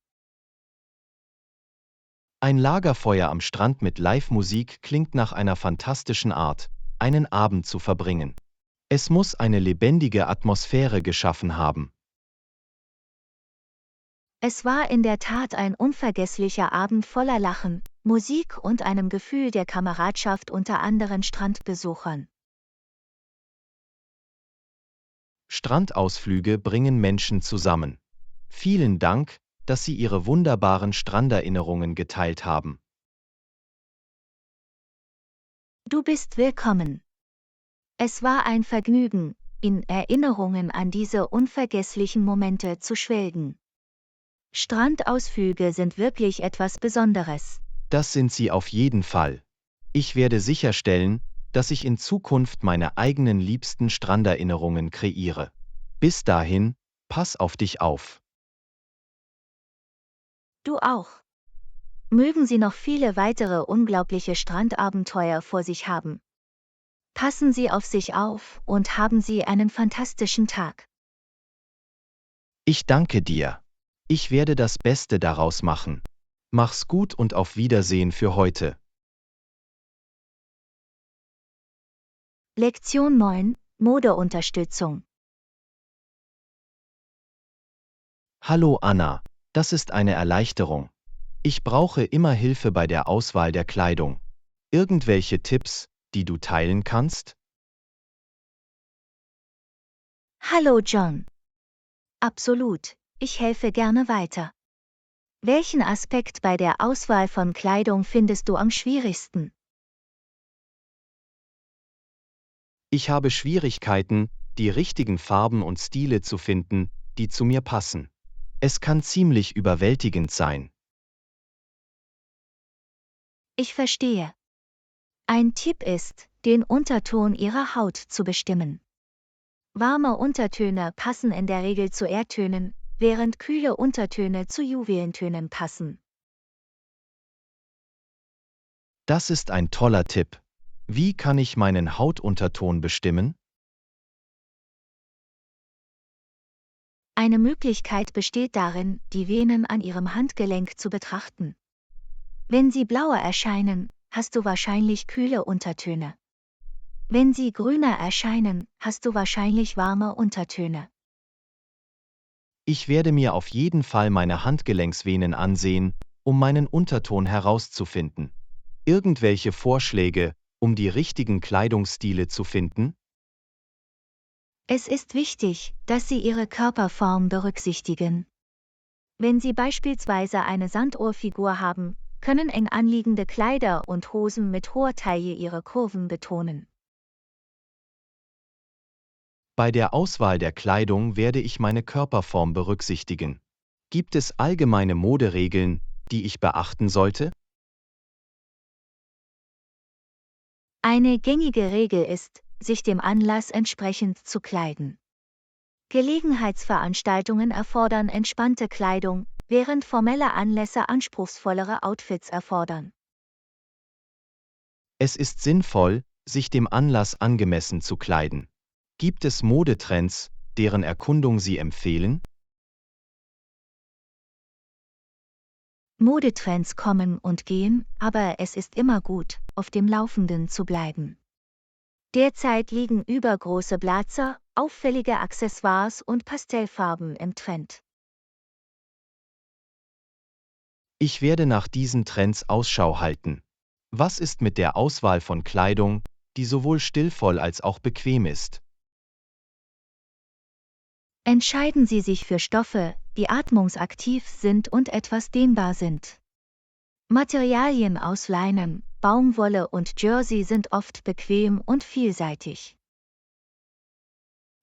S2: Ein Lagerfeuer am Strand mit Live-Musik klingt nach einer fantastischen Art, einen Abend zu verbringen. Es muss eine lebendige Atmosphäre geschaffen haben.
S1: Es war in der Tat ein unvergesslicher Abend voller Lachen, Musik und einem Gefühl der Kameradschaft unter anderen Strandbesuchern.
S2: Strandausflüge bringen Menschen zusammen. Vielen Dank, dass Sie Ihre wunderbaren Stranderinnerungen geteilt haben.
S1: Du bist willkommen. Es war ein Vergnügen, in Erinnerungen an diese unvergesslichen Momente zu schwelgen. Strandausflüge sind wirklich etwas Besonderes.
S2: Das sind Sie auf jeden Fall. Ich werde sicherstellen, dass ich in Zukunft meine eigenen liebsten Stranderinnerungen kreiere. Bis dahin, pass auf dich auf.
S1: Du auch. Mögen Sie noch viele weitere unglaubliche Strandabenteuer vor sich haben. Passen Sie auf sich auf und haben Sie einen fantastischen Tag.
S2: Ich danke dir. Ich werde das Beste daraus machen. Mach's gut und auf Wiedersehen für heute.
S1: Lektion 9: Modeunterstützung.
S2: Hallo Anna, das ist eine Erleichterung. Ich brauche immer Hilfe bei der Auswahl der Kleidung. Irgendwelche Tipps, die du teilen kannst?
S1: Hallo John. Absolut, ich helfe gerne weiter. Welchen Aspekt bei der Auswahl von Kleidung findest du am schwierigsten?
S2: Ich habe Schwierigkeiten, die richtigen Farben und Stile zu finden, die zu mir passen. Es kann ziemlich überwältigend sein.
S1: Ich verstehe. Ein Tipp ist, den Unterton ihrer Haut zu bestimmen. Warme Untertöne passen in der Regel zu Erdtönen, während kühle Untertöne zu Juwelentönen passen.
S2: Das ist ein toller Tipp. Wie kann ich meinen Hautunterton bestimmen?
S1: Eine Möglichkeit besteht darin, die Venen an Ihrem Handgelenk zu betrachten. Wenn sie blauer erscheinen, hast du wahrscheinlich kühle Untertöne. Wenn sie grüner erscheinen, hast du wahrscheinlich warme Untertöne.
S2: Ich werde mir auf jeden Fall meine Handgelenksvenen ansehen, um meinen Unterton herauszufinden. Irgendwelche Vorschläge, um die richtigen Kleidungsstile zu finden?
S1: Es ist wichtig, dass Sie Ihre Körperform berücksichtigen. Wenn Sie beispielsweise eine Sanduhrfigur haben, können eng anliegende Kleider und Hosen mit hoher Taille Ihre Kurven betonen.
S2: Bei der Auswahl der Kleidung werde ich meine Körperform berücksichtigen. Gibt es allgemeine Moderegeln, die ich beachten sollte?
S1: Eine gängige Regel ist, sich dem Anlass entsprechend zu kleiden. Gelegenheitsveranstaltungen erfordern entspannte Kleidung, während formelle Anlässe anspruchsvollere Outfits erfordern.
S2: Es ist sinnvoll, sich dem Anlass angemessen zu kleiden. Gibt es Modetrends, deren Erkundung Sie empfehlen?
S1: Modetrends kommen und gehen, aber es ist immer gut, auf dem Laufenden zu bleiben. Derzeit liegen übergroße Blazer, auffällige Accessoires und Pastellfarben im Trend.
S2: Ich werde nach diesen Trends Ausschau halten. Was ist mit der Auswahl von Kleidung, die sowohl stilvoll als auch bequem ist?
S1: Entscheiden Sie sich für Stoffe, die atmungsaktiv sind und etwas dehnbar sind. Materialien aus Leinen, Baumwolle und Jersey sind oft bequem und vielseitig.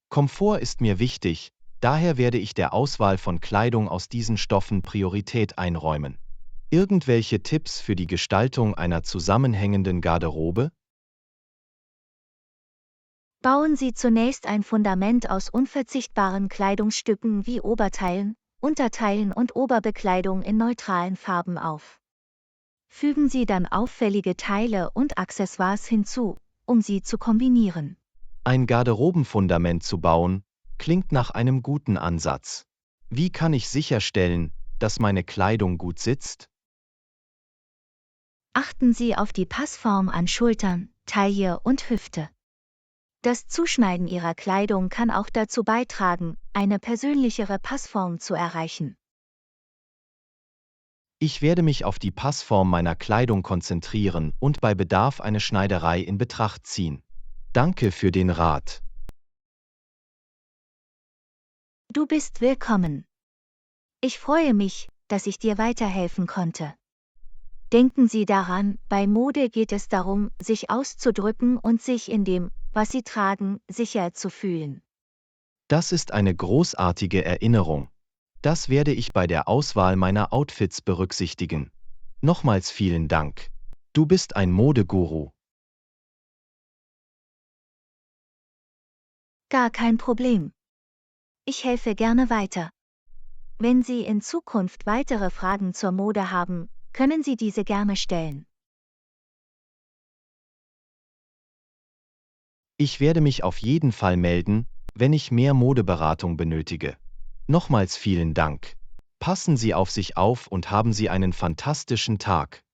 S2: Komfort ist mir wichtig, daher werde ich der Auswahl von Kleidung aus diesen Stoffen Priorität einräumen. Irgendwelche Tipps für die Gestaltung einer zusammenhängenden Garderobe?
S1: Bauen Sie zunächst ein Fundament aus unverzichtbaren Kleidungsstücken wie Oberteilen, Unterteilen und Oberbekleidung in neutralen Farben auf. Fügen Sie dann auffällige Teile und Accessoires hinzu, um sie zu kombinieren.
S2: Ein Garderobenfundament zu bauen, klingt nach einem guten Ansatz. Wie kann ich sicherstellen, dass meine Kleidung gut sitzt?
S1: Achten Sie auf die Passform an Schultern, Taille und Hüfte. Das Zuschneiden Ihrer Kleidung kann auch dazu beitragen, eine persönlichere Passform zu erreichen.
S2: Ich werde mich auf die Passform meiner Kleidung konzentrieren und bei Bedarf eine Schneiderei in Betracht ziehen. Danke für den Rat.
S1: Du bist willkommen. Ich freue mich, dass ich dir weiterhelfen konnte. Denken Sie daran, bei Mode geht es darum, sich auszudrücken und sich in dem, was Sie tragen, sicher zu fühlen.
S2: Das ist eine großartige Erinnerung. Das werde ich bei der Auswahl meiner Outfits berücksichtigen. Nochmals vielen Dank. Du bist ein Modeguru.
S1: Gar kein Problem. Ich helfe gerne weiter. Wenn Sie in Zukunft weitere Fragen zur Mode haben, können Sie diese gerne stellen.
S2: Ich werde mich auf jeden Fall melden, wenn ich mehr Modeberatung benötige. Nochmals vielen Dank. Passen Sie auf sich auf und haben Sie einen fantastischen Tag.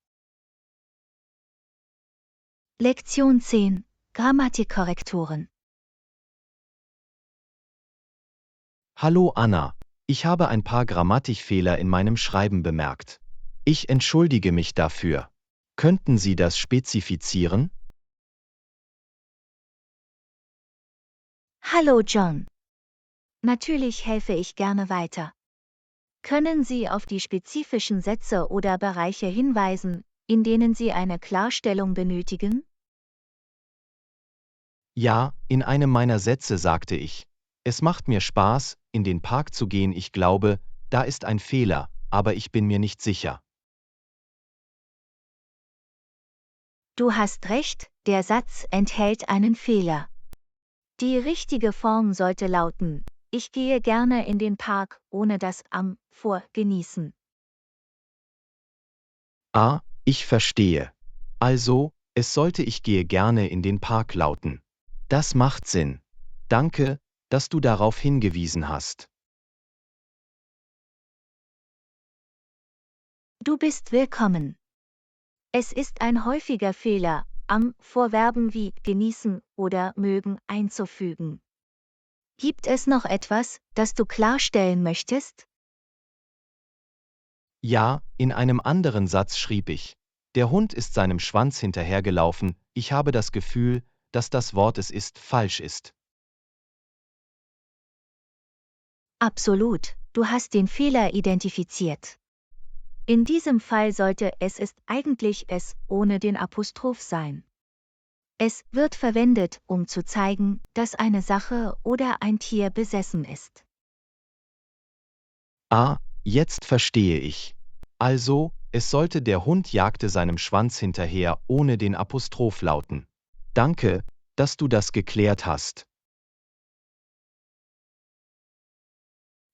S1: Lektion 10. Grammatikkorrekturen.
S2: Hallo Anna, ich habe ein paar Grammatikfehler in meinem Schreiben bemerkt. Ich entschuldige mich dafür. Könnten Sie das spezifizieren?
S1: Hallo John. Natürlich helfe ich gerne weiter. Können Sie auf die spezifischen Sätze oder Bereiche hinweisen, in denen Sie eine Klarstellung benötigen?
S2: Ja, in einem meiner Sätze sagte ich. Es macht mir Spaß, in den Park zu gehen. Ich glaube, da ist ein Fehler, aber ich bin mir nicht sicher.
S1: Du hast recht, der Satz enthält einen Fehler. Die richtige Form sollte lauten: Ich gehe gerne in den Park, ohne das am vor genießen.
S2: Ah, ich verstehe. Also, es sollte ich gehe gerne in den Park lauten. Das macht Sinn. Danke, dass du darauf hingewiesen hast.
S1: Du bist willkommen. Es ist ein häufiger Fehler, am vor Verben wie genießen oder mögen einzufügen. Gibt es noch etwas, das du klarstellen möchtest?
S2: Ja, in einem anderen Satz schrieb ich: Der Hund ist seinem Schwanz hinterhergelaufen, ich habe das Gefühl, dass das Wort es ist falsch ist.
S1: Absolut, du hast den Fehler identifiziert. In diesem Fall sollte es ist eigentlich es ohne den Apostroph sein. Es wird verwendet, um zu zeigen, dass eine Sache oder ein Tier besessen ist.
S2: Ah, jetzt verstehe ich. Also, es sollte der Hund jagte seinem Schwanz hinterher ohne den Apostroph lauten. Danke, dass du das geklärt hast.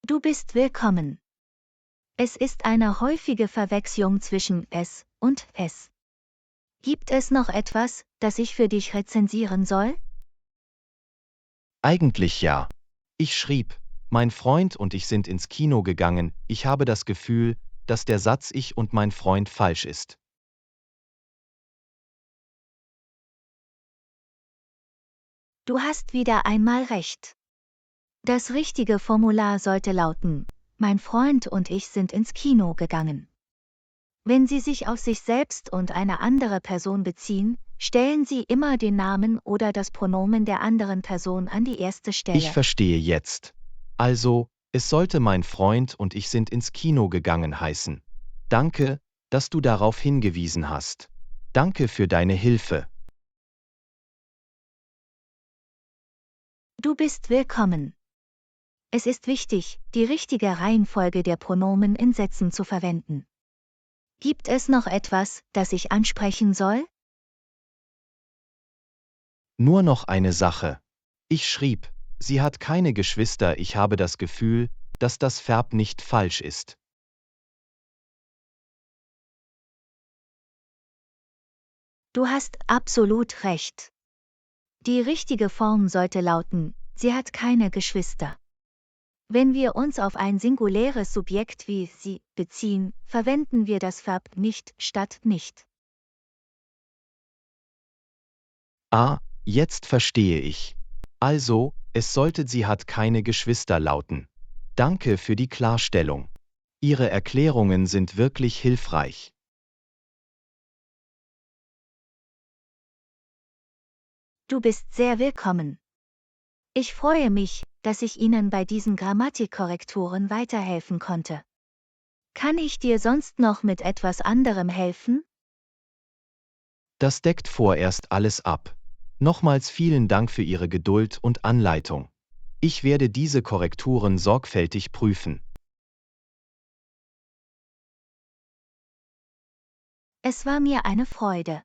S1: Du bist willkommen. Es ist eine häufige Verwechslung zwischen es und es. Gibt es noch etwas, das ich für dich rezensieren soll?
S2: Eigentlich ja. Ich schrieb: Mein Freund und ich sind ins Kino gegangen, ich habe das Gefühl, dass der Satz ich und mein Freund falsch ist.
S1: Du hast wieder einmal recht. Das richtige Formular sollte lauten: Mein Freund und ich sind ins Kino gegangen. Wenn Sie sich auf sich selbst und eine andere Person beziehen, stellen Sie immer den Namen oder das Pronomen der anderen Person an die erste
S2: Ich
S1: Stelle.
S2: verstehe jetzt. Also, es sollte mein Freund und ich sind ins Kino gegangen heißen. Danke, dass du darauf hingewiesen hast. Danke für deine Hilfe.
S1: Du bist willkommen. Es ist wichtig, die richtige Reihenfolge der Pronomen in Sätzen zu verwenden. Gibt es noch etwas, das ich ansprechen soll?
S2: Nur noch eine Sache. Ich schrieb: Sie hat keine Geschwister, ich habe das Gefühl, dass das Verb nicht falsch ist.
S1: Du hast absolut recht. Die richtige Form sollte lauten: Sie hat keine Geschwister. Wenn wir uns auf ein singuläres Subjekt wie sie beziehen, verwenden wir das Verb nicht statt nicht.
S2: Ah, jetzt verstehe ich. Also, es sollte sie hat keine Geschwister lauten. Danke für die Klarstellung. Ihre Erklärungen sind wirklich hilfreich.
S1: Du bist sehr willkommen. Ich freue mich, dass ich Ihnen bei diesen Grammatikkorrekturen weiterhelfen konnte. Kann ich dir sonst noch mit etwas anderem helfen?
S2: Das deckt vorerst alles ab. Nochmals vielen Dank für Ihre Geduld und Anleitung. Ich werde diese Korrekturen sorgfältig prüfen.
S1: Es war mir eine Freude.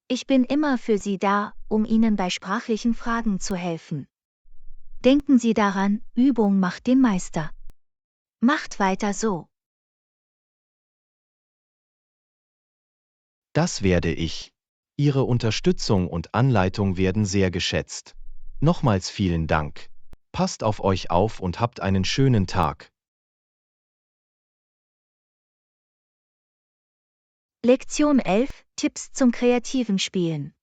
S1: Ich bin immer für Sie da, um Ihnen bei sprachlichen Fragen zu helfen. Denken Sie daran, Übung macht den Meister. Macht weiter so.
S2: Das werde ich. Ihre Unterstützung und Anleitung werden sehr geschätzt. Nochmals vielen Dank. Passt auf euch auf und habt einen schönen Tag.
S1: Lektion 11: Tipps zum kreativen Spielen.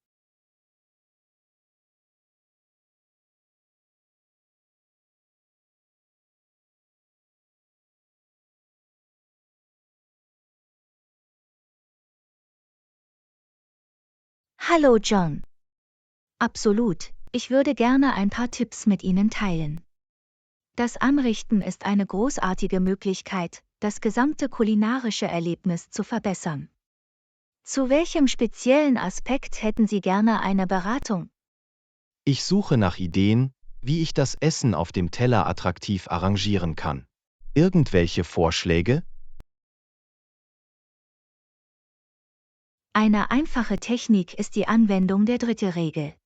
S1: Hallo John. Absolut, ich würde gerne ein paar Tipps mit Ihnen teilen. Das Anrichten ist eine großartige Möglichkeit, das gesamte kulinarische Erlebnis zu verbessern. Zu welchem speziellen Aspekt hätten Sie gerne eine Beratung?
S2: Ich suche nach Ideen, wie ich das Essen auf dem Teller attraktiv arrangieren kann. Irgendwelche Vorschläge?
S1: Eine einfache Technik ist die Anwendung der dritte Regel.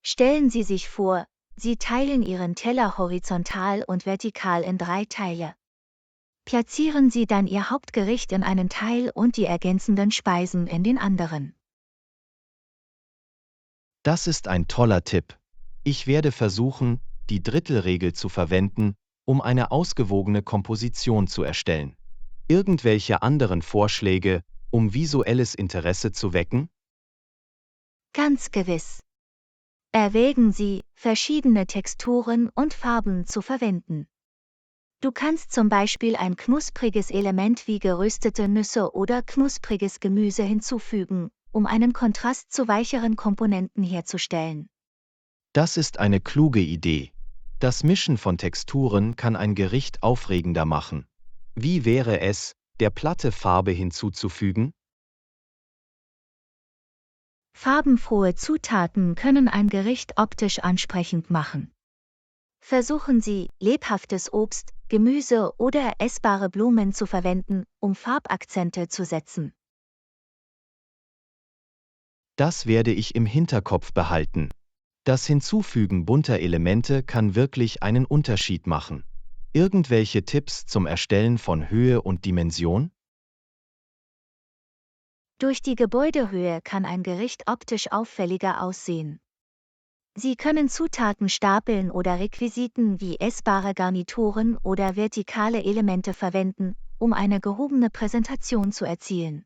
S1: Stellen Sie sich vor, Sie teilen Ihren Teller horizontal und vertikal in 3 Teile. Platzieren Sie dann Ihr Hauptgericht in einen Teil und die ergänzenden Speisen in den anderen.
S2: Das ist ein toller Tipp. Ich werde versuchen, die Drittelregel zu verwenden, um eine ausgewogene Komposition zu erstellen. Irgendwelche anderen Vorschläge, um visuelles Interesse zu wecken?
S1: Ganz gewiss. Erwägen Sie, verschiedene Texturen und Farben zu verwenden. Du kannst zum Beispiel ein knuspriges Element wie geröstete Nüsse oder knuspriges Gemüse hinzufügen, um einen Kontrast zu weicheren Komponenten herzustellen.
S2: Das ist eine kluge Idee. Das Mischen von Texturen kann ein Gericht aufregender machen. Wie wäre es, der Platte Farbe hinzuzufügen?
S1: Farbenfrohe Zutaten können ein Gericht optisch ansprechend machen. Versuchen Sie, lebhaftes Obst, Gemüse oder essbare Blumen zu verwenden, um Farbakzente zu setzen.
S2: Das werde ich im Hinterkopf behalten. Das Hinzufügen bunter Elemente kann wirklich einen Unterschied machen. Irgendwelche Tipps zum Erstellen von Höhe und Dimension?
S1: Durch die Gebäudehöhe kann ein Gericht optisch auffälliger aussehen. Sie können Zutaten stapeln oder Requisiten wie essbare Garnituren oder vertikale Elemente verwenden, um eine gehobene Präsentation zu erzielen.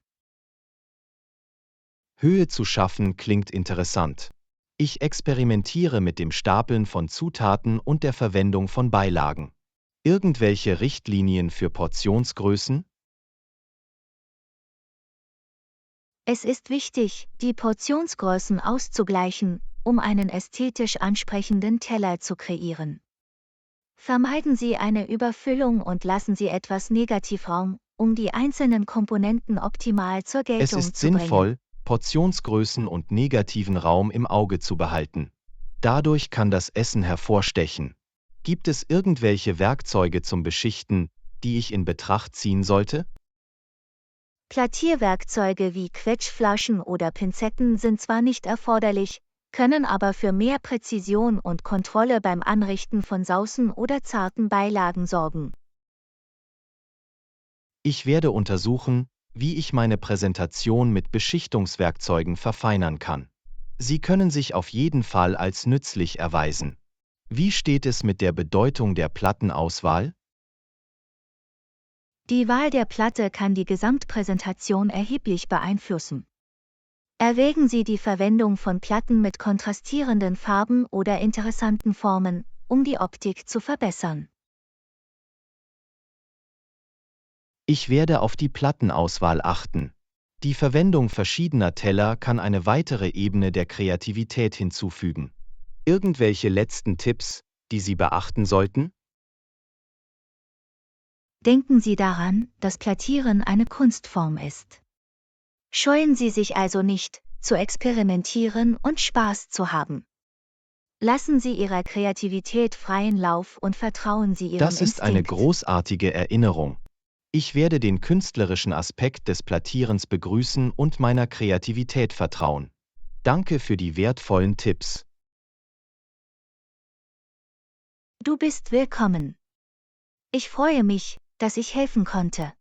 S2: Höhe zu schaffen klingt interessant. Ich experimentiere mit dem Stapeln von Zutaten und der Verwendung von Beilagen. Irgendwelche Richtlinien für Portionsgrößen?
S1: Es ist wichtig, die Portionsgrößen auszugleichen, um einen ästhetisch ansprechenden Teller zu kreieren. Vermeiden Sie eine Überfüllung und lassen Sie etwas Negativraum, um die einzelnen Komponenten optimal zur
S2: Es
S1: Geltung
S2: ist
S1: zu bringen.
S2: sinnvoll, Portionsgrößen und negativen Raum im Auge zu behalten. Dadurch kann das Essen hervorstechen. Gibt es irgendwelche Werkzeuge zum Beschichten, die ich in Betracht ziehen sollte?
S1: Plattierwerkzeuge wie Quetschflaschen oder Pinzetten sind zwar nicht erforderlich, können aber für mehr Präzision und Kontrolle beim Anrichten von Saucen oder zarten Beilagen sorgen.
S2: Ich werde untersuchen, wie ich meine Präsentation mit Beschichtungswerkzeugen verfeinern kann. Sie können sich auf jeden Fall als nützlich erweisen. Wie steht es mit der Bedeutung der Plattenauswahl?
S1: Die Wahl der Platte kann die Gesamtpräsentation erheblich beeinflussen. Erwägen Sie die Verwendung von Platten mit kontrastierenden Farben oder interessanten Formen, um die Optik zu verbessern.
S2: Ich werde auf die Plattenauswahl achten. Die Verwendung verschiedener Teller kann eine weitere Ebene der Kreativität hinzufügen. Irgendwelche letzten Tipps, die Sie beachten sollten?
S1: Denken Sie daran, dass Plattieren eine Kunstform ist. Scheuen Sie sich also nicht, zu experimentieren und Spaß zu haben. Lassen Sie Ihrer Kreativität freien Lauf und vertrauen Sie Ihrem
S2: Das ist eine
S1: Instinkt.
S2: großartige Erinnerung. Ich werde den künstlerischen Aspekt des Plattierens begrüßen und meiner Kreativität vertrauen. Danke für die wertvollen Tipps.
S1: Du bist willkommen. Ich freue mich, dass ich helfen konnte.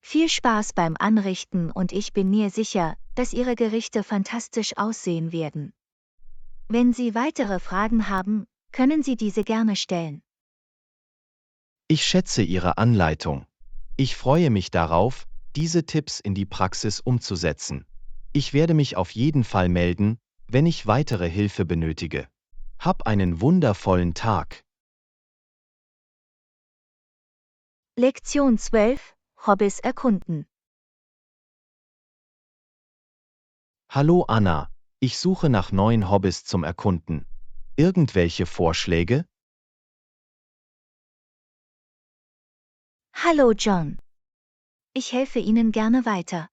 S1: Viel Spaß beim Anrichten und ich bin mir sicher, dass Ihre Gerichte fantastisch aussehen werden. Wenn Sie weitere Fragen haben, können Sie diese gerne stellen.
S2: Ich schätze Ihre Anleitung. Ich freue mich darauf, diese Tipps in die Praxis umzusetzen. Ich werde mich auf jeden Fall melden, wenn ich weitere Hilfe benötige. Hab einen wundervollen Tag.
S1: Lektion 12: Hobbys erkunden.
S2: Hallo Anna, ich suche nach neuen Hobbys zum Erkunden. Irgendwelche Vorschläge?
S1: Hallo John. Ich helfe Ihnen gerne weiter.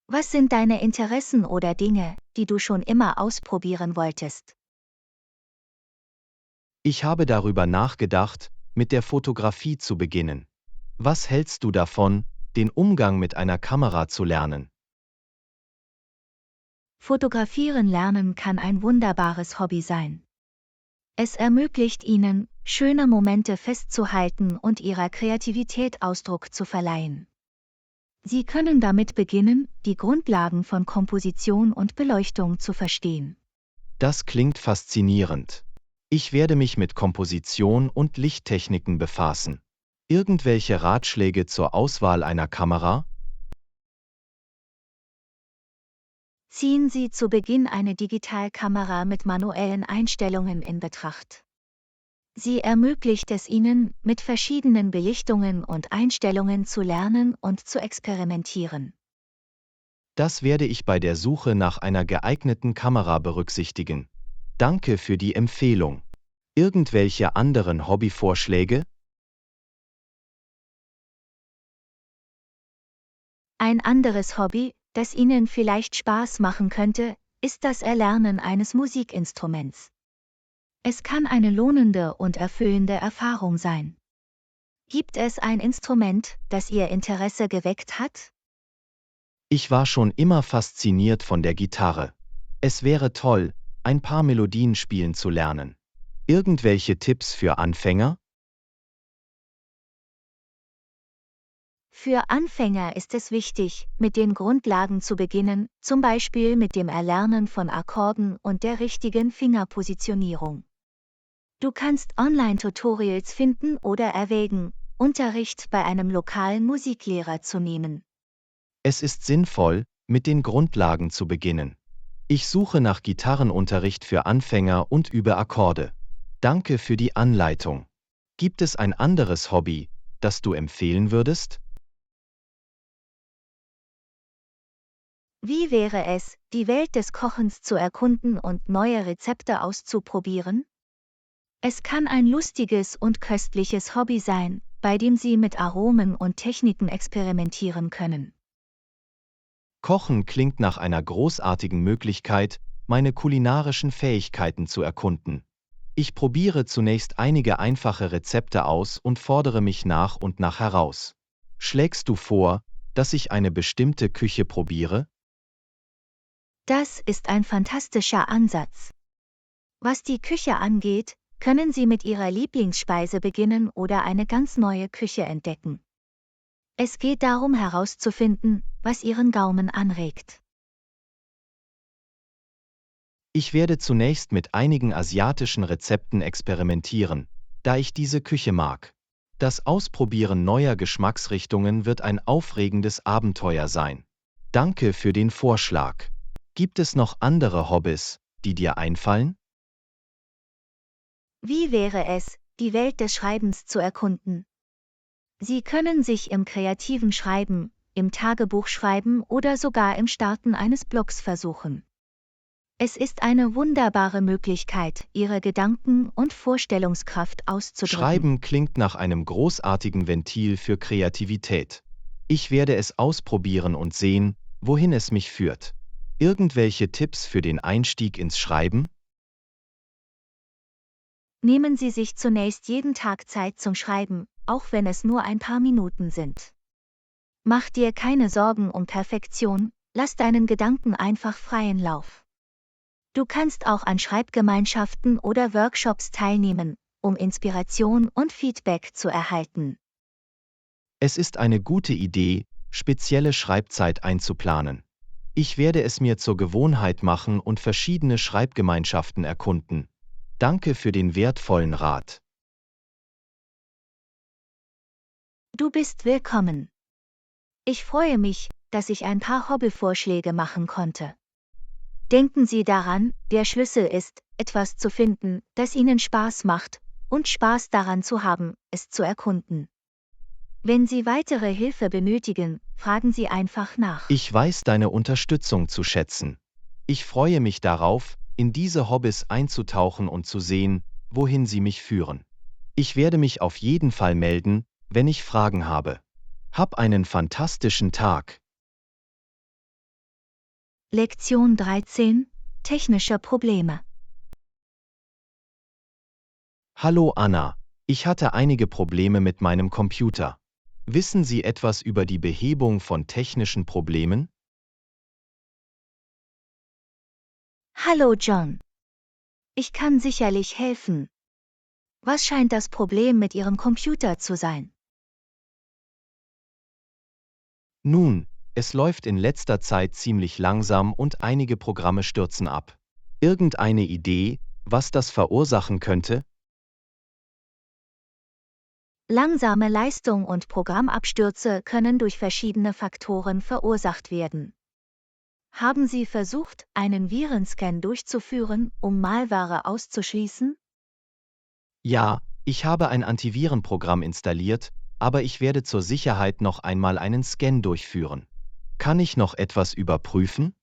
S1: Was sind deine Interessen oder Dinge, die du schon immer ausprobieren wolltest?
S2: Ich habe darüber nachgedacht, mit der Fotografie zu beginnen. Was hältst du davon, den Umgang mit einer Kamera zu lernen?
S1: Fotografieren lernen kann ein wunderbares Hobby sein. Es ermöglicht Ihnen, schöne Momente festzuhalten und Ihrer Kreativität Ausdruck zu verleihen. Sie können damit beginnen, die Grundlagen von Komposition und Beleuchtung zu verstehen.
S2: Das klingt faszinierend. Ich werde mich mit Komposition und Lichttechniken befassen. Irgendwelche Ratschläge zur Auswahl einer Kamera?
S1: Ziehen Sie zu Beginn eine Digitalkamera mit manuellen Einstellungen in Betracht. Sie ermöglicht es Ihnen, mit verschiedenen Belichtungen und Einstellungen zu lernen und zu experimentieren.
S2: Das werde ich bei der Suche nach einer geeigneten Kamera berücksichtigen. Danke für die Empfehlung. Irgendwelche anderen Hobbyvorschläge?
S1: Ein anderes Hobby, das Ihnen vielleicht Spaß machen könnte, ist das Erlernen eines Musikinstruments. Es kann eine lohnende und erfüllende Erfahrung sein. Gibt es ein Instrument, das Ihr Interesse geweckt hat?
S2: Ich war schon immer fasziniert von der Gitarre. Es wäre toll, ein paar Melodien spielen zu lernen. Irgendwelche Tipps für Anfänger?
S1: Für Anfänger ist es wichtig, mit den Grundlagen zu beginnen, zum Beispiel mit dem Erlernen von Akkorden und der richtigen Fingerpositionierung. Du kannst Online-Tutorials finden oder erwägen, Unterricht bei einem lokalen Musiklehrer zu nehmen.
S2: Es ist sinnvoll, mit den Grundlagen zu beginnen. Ich suche nach Gitarrenunterricht für Anfänger und übe Akkorde. Danke für die Anleitung. Gibt es ein anderes Hobby, das du empfehlen würdest?
S1: Wie wäre es, die Welt des Kochens zu erkunden und neue Rezepte auszuprobieren? Es kann ein lustiges und köstliches Hobby sein, bei dem Sie mit Aromen und Techniken experimentieren können.
S2: Kochen klingt nach einer großartigen Möglichkeit, meine kulinarischen Fähigkeiten zu erkunden. Ich probiere zunächst einige einfache Rezepte aus und fordere mich nach und nach heraus. Schlägst du vor, dass ich eine bestimmte Küche probiere?
S1: Das ist ein fantastischer Ansatz. Was die Küche angeht, können Sie mit Ihrer Lieblingsspeise beginnen oder eine ganz neue Küche entdecken. Es geht darum herauszufinden, was Ihren Gaumen anregt.
S2: Ich werde zunächst mit einigen asiatischen Rezepten experimentieren, da ich diese Küche mag. Das Ausprobieren neuer Geschmacksrichtungen wird ein aufregendes Abenteuer sein. Danke für den Vorschlag. Gibt es noch andere Hobbys, die dir einfallen?
S1: Wie wäre es, die Welt des Schreibens zu erkunden? Sie können sich im kreativen Schreiben, im Tagebuchschreiben oder sogar im Starten eines Blogs versuchen. Es ist eine wunderbare Möglichkeit, Ihre Gedanken und Vorstellungskraft auszudrücken.
S2: Schreiben klingt nach einem großartigen Ventil für Kreativität. Ich werde es ausprobieren und sehen, wohin es mich führt. Irgendwelche Tipps für den Einstieg ins Schreiben?
S1: Nehmen Sie sich zunächst jeden Tag Zeit zum Schreiben, auch wenn es nur ein paar Minuten sind. Mach dir keine Sorgen um Perfektion, lass deinen Gedanken einfach freien Lauf. Du kannst auch an Schreibgemeinschaften oder Workshops teilnehmen, um Inspiration und Feedback zu erhalten.
S2: Es ist eine gute Idee, spezielle Schreibzeit einzuplanen. Ich werde es mir zur Gewohnheit machen und verschiedene Schreibgemeinschaften erkunden. Danke für den wertvollen Rat.
S1: Du bist willkommen. Ich freue mich, dass ich ein paar Hobbyvorschläge machen konnte. Denken Sie daran, der Schlüssel ist, etwas zu finden, das Ihnen Spaß macht, und Spaß daran zu haben, es zu erkunden. Wenn Sie weitere Hilfe benötigen, fragen Sie einfach nach.
S2: Ich weiß deine Unterstützung zu schätzen. Ich freue mich darauf, in diese Hobbys einzutauchen und zu sehen, wohin sie mich führen. Ich werde mich auf jeden Fall melden, wenn ich Fragen habe. Hab einen fantastischen Tag.
S1: Lektion 13: Technische Probleme.
S2: Hallo Anna, ich hatte einige Probleme mit meinem Computer. Wissen Sie etwas über die Behebung von technischen Problemen?
S1: Hallo John. Ich kann sicherlich helfen. Was scheint das Problem mit Ihrem Computer zu sein?
S2: Nun, es läuft in letzter Zeit ziemlich langsam und einige Programme stürzen ab. Irgendeine Idee, was das verursachen könnte?
S1: Langsame Leistung und Programmabstürze können durch verschiedene Faktoren verursacht werden. Haben Sie versucht, einen Virenscan durchzuführen, um Malware auszuschließen?
S2: Ja, ich habe ein Antivirenprogramm installiert, aber ich werde zur Sicherheit noch einmal einen Scan durchführen. Kann ich noch etwas überprüfen?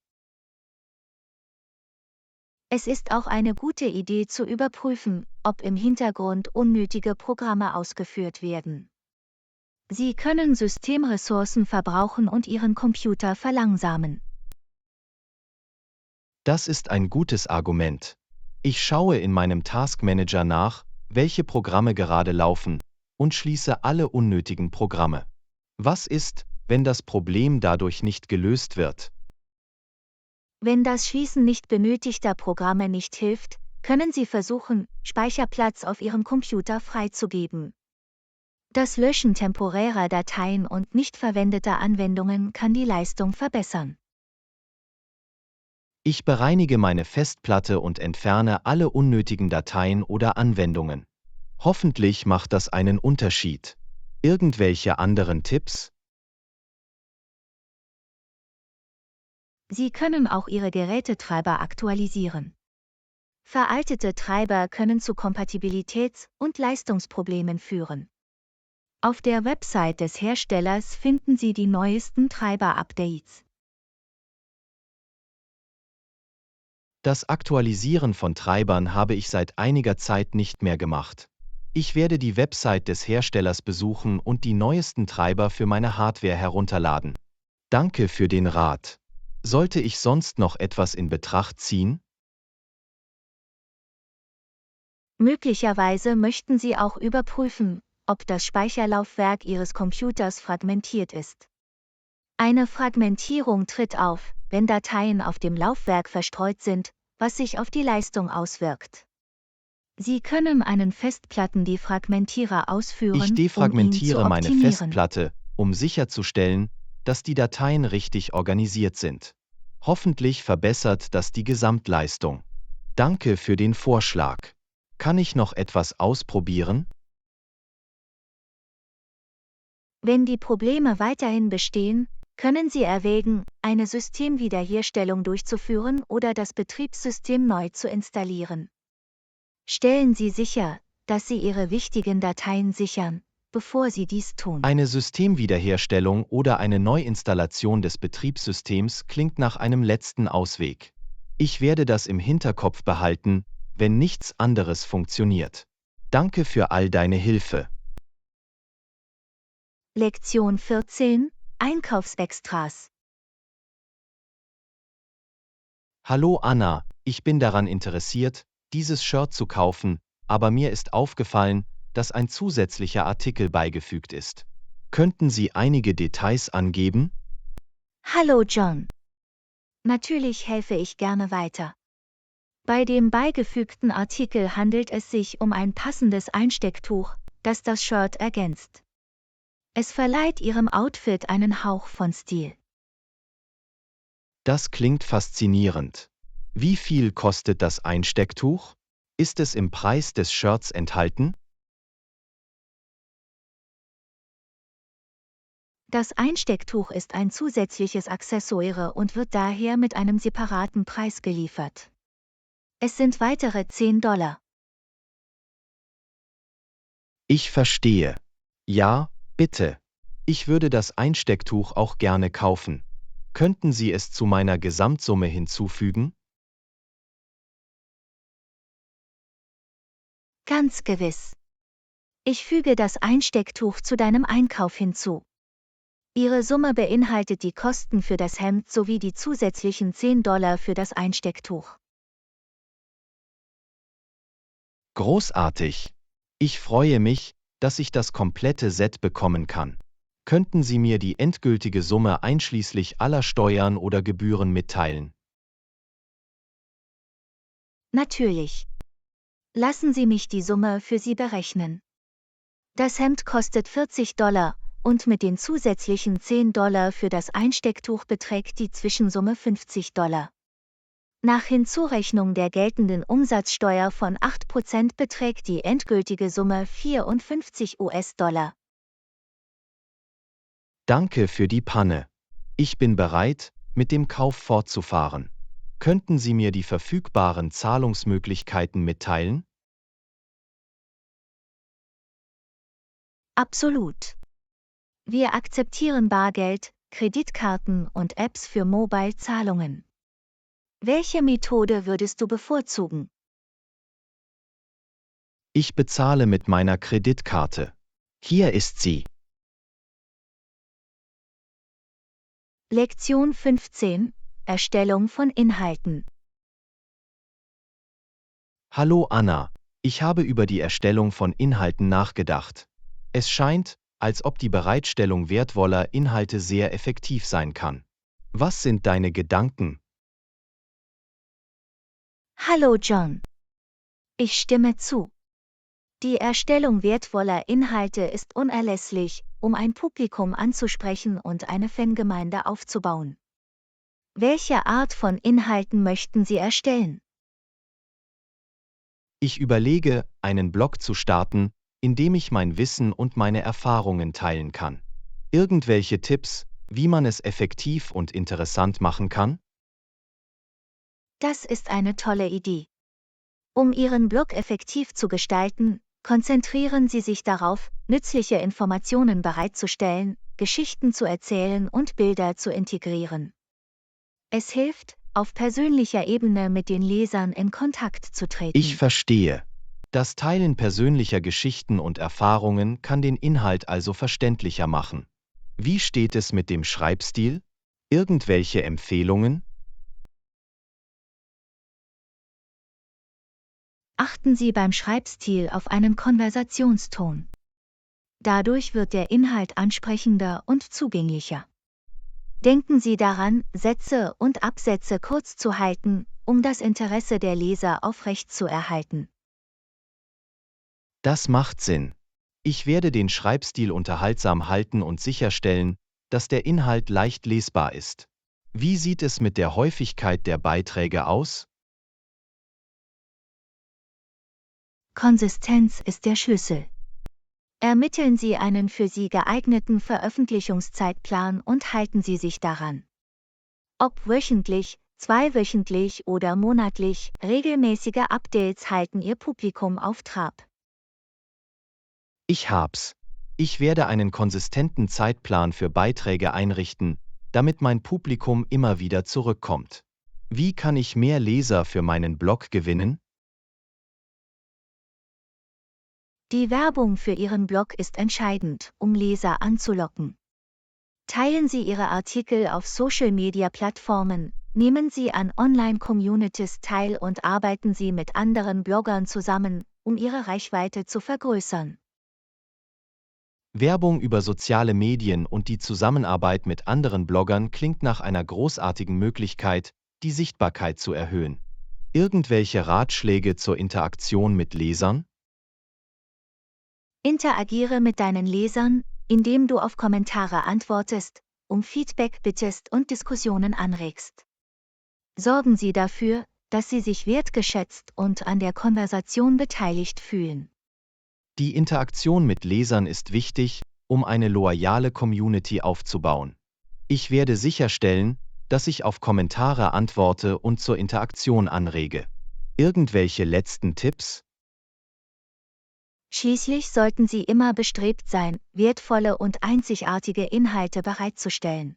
S1: Es ist auch eine gute Idee zu überprüfen, ob im Hintergrund unnötige Programme ausgeführt werden. Sie können Systemressourcen verbrauchen und Ihren Computer verlangsamen.
S2: Das ist ein gutes Argument. Ich schaue in meinem Task Manager nach, welche Programme gerade laufen, und schließe alle unnötigen Programme. Was ist, wenn das Problem dadurch nicht gelöst wird?
S1: Wenn das Schließen nicht benötigter Programme nicht hilft, können Sie versuchen, Speicherplatz auf Ihrem Computer freizugeben. Das Löschen temporärer Dateien und nicht verwendeter Anwendungen kann die Leistung verbessern.
S2: Ich bereinige meine Festplatte und entferne alle unnötigen Dateien oder Anwendungen. Hoffentlich macht das einen Unterschied. Irgendwelche anderen Tipps?
S1: Sie können auch Ihre Gerätetreiber aktualisieren. Veraltete Treiber können zu Kompatibilitäts- und Leistungsproblemen führen. Auf der Website des Herstellers finden Sie die neuesten Treiber-Updates.
S2: Das Aktualisieren von Treibern habe ich seit einiger Zeit nicht mehr gemacht. Ich werde die Website des Herstellers besuchen und die neuesten Treiber für meine Hardware herunterladen. Danke für den Rat. Sollte ich sonst noch etwas in Betracht ziehen?
S1: Möglicherweise möchten Sie auch überprüfen, ob das Speicherlaufwerk Ihres Computers fragmentiert ist. Eine Fragmentierung tritt auf, wenn Dateien auf dem Laufwerk verstreut sind, was sich auf die Leistung auswirkt. Sie können einen Festplatten-Defragmentierer ausführen,
S2: Ich
S1: um ihn zu
S2: defragmentiere meine
S1: optimieren.
S2: Festplatte, um sicherzustellen, dass die Dateien richtig organisiert sind. Hoffentlich verbessert das die Gesamtleistung. Danke für den Vorschlag. Kann ich noch etwas ausprobieren?
S1: Wenn die Probleme weiterhin bestehen, können Sie erwägen, eine Systemwiederherstellung durchzuführen oder das Betriebssystem neu zu installieren. Stellen Sie sicher, dass Sie Ihre wichtigen Dateien sichern, bevor Sie dies tun.
S2: Eine Systemwiederherstellung oder eine Neuinstallation des Betriebssystems klingt nach einem letzten Ausweg. Ich werde das im Hinterkopf behalten, wenn nichts anderes funktioniert. Danke für all deine Hilfe.
S1: Lektion 14: Einkaufsextras.
S2: Hallo Anna, ich bin daran interessiert, dieses Shirt zu kaufen, aber mir ist aufgefallen, dass ein zusätzlicher Artikel beigefügt ist. Könnten Sie einige Details angeben?
S1: Hallo John. Natürlich helfe ich gerne weiter. Bei dem beigefügten Artikel handelt es sich um ein passendes Einstecktuch, das das Shirt ergänzt. Es verleiht Ihrem Outfit einen Hauch von Stil.
S2: Das klingt faszinierend. Wie viel kostet das Einstecktuch? Ist es im Preis des Shirts enthalten?
S1: Das Einstecktuch ist ein zusätzliches Accessoire und wird daher mit einem separaten Preis geliefert. Es sind weitere $10.
S2: Ich verstehe. Ja, bitte. Ich würde das Einstecktuch auch gerne kaufen. Könnten Sie es zu meiner Gesamtsumme hinzufügen?
S1: Ganz gewiss. Ich füge das Einstecktuch zu deinem Einkauf hinzu. Ihre Summe beinhaltet die Kosten für das Hemd sowie die zusätzlichen $10 für das Einstecktuch.
S2: Großartig. Ich freue mich, dass ich das komplette Set bekommen kann. Könnten Sie mir die endgültige Summe einschließlich aller Steuern oder Gebühren mitteilen?
S1: Natürlich. Lassen Sie mich die Summe für Sie berechnen. Das Hemd kostet $40 und mit den zusätzlichen $10 für das Einstecktuch beträgt die Zwischensumme $50. Nach Hinzurechnung der geltenden Umsatzsteuer von 8% beträgt die endgültige Summe 54 US-Dollar.
S2: Danke für die Panne. Ich bin bereit, mit dem Kauf fortzufahren. Könnten Sie mir die verfügbaren Zahlungsmöglichkeiten mitteilen?
S1: Absolut. Wir akzeptieren Bargeld, Kreditkarten und Apps für Mobile-Zahlungen. Welche Methode würdest du bevorzugen?
S2: Ich bezahle mit meiner Kreditkarte. Hier ist sie.
S1: Lektion 15: Erstellung von Inhalten.
S2: Hallo Anna, ich habe über die Erstellung von Inhalten nachgedacht. Es scheint, als ob die Bereitstellung wertvoller Inhalte sehr effektiv sein kann. Was sind deine Gedanken?
S1: Hallo John. Ich stimme zu. Die Erstellung wertvoller Inhalte ist unerlässlich, um ein Publikum anzusprechen und eine Fangemeinde aufzubauen. Welche Art von Inhalten möchten Sie erstellen?
S2: Ich überlege, einen Blog zu starten, in dem ich mein Wissen und meine Erfahrungen teilen kann. Irgendwelche Tipps, wie man es effektiv und interessant machen kann?
S1: Das ist eine tolle Idee. Um Ihren Blog effektiv zu gestalten, konzentrieren Sie sich darauf, nützliche Informationen bereitzustellen, Geschichten zu erzählen und Bilder zu integrieren. Es hilft, auf persönlicher Ebene mit den Lesern in Kontakt zu treten.
S2: Ich verstehe. Das Teilen persönlicher Geschichten und Erfahrungen kann den Inhalt also verständlicher machen. Wie steht es mit dem Schreibstil? Irgendwelche Empfehlungen?
S1: Achten Sie beim Schreibstil auf einen Konversationston. Dadurch wird der Inhalt ansprechender und zugänglicher. Denken Sie daran, Sätze und Absätze kurz zu halten, um das Interesse der Leser aufrechtzuerhalten.
S2: Das macht Sinn. Ich werde den Schreibstil unterhaltsam halten und sicherstellen, dass der Inhalt leicht lesbar ist. Wie sieht es mit der Häufigkeit der Beiträge aus?
S1: Konsistenz ist der Schlüssel. Ermitteln Sie einen für Sie geeigneten Veröffentlichungszeitplan und halten Sie sich daran. Ob wöchentlich, zweiwöchentlich oder monatlich, regelmäßige Updates halten Ihr Publikum auf Trab.
S2: Ich hab's. Ich werde einen konsistenten Zeitplan für Beiträge einrichten, damit mein Publikum immer wieder zurückkommt. Wie kann ich mehr Leser für meinen Blog gewinnen?
S1: Die Werbung für Ihren Blog ist entscheidend, um Leser anzulocken. Teilen Sie Ihre Artikel auf Social-Media-Plattformen, nehmen Sie an Online-Communities teil und arbeiten Sie mit anderen Bloggern zusammen, um Ihre Reichweite zu vergrößern.
S2: Werbung über soziale Medien und die Zusammenarbeit mit anderen Bloggern klingt nach einer großartigen Möglichkeit, die Sichtbarkeit zu erhöhen. Irgendwelche Ratschläge zur Interaktion mit Lesern?
S1: Interagiere mit deinen Lesern, indem du auf Kommentare antwortest, um Feedback bittest und Diskussionen anregst. Sorgen Sie dafür, dass sie sich wertgeschätzt und an der Konversation beteiligt fühlen.
S2: Die Interaktion mit Lesern ist wichtig, um eine loyale Community aufzubauen. Ich werde sicherstellen, dass ich auf Kommentare antworte und zur Interaktion anrege. Irgendwelche letzten Tipps?
S1: Schließlich sollten Sie immer bestrebt sein, wertvolle und einzigartige Inhalte bereitzustellen.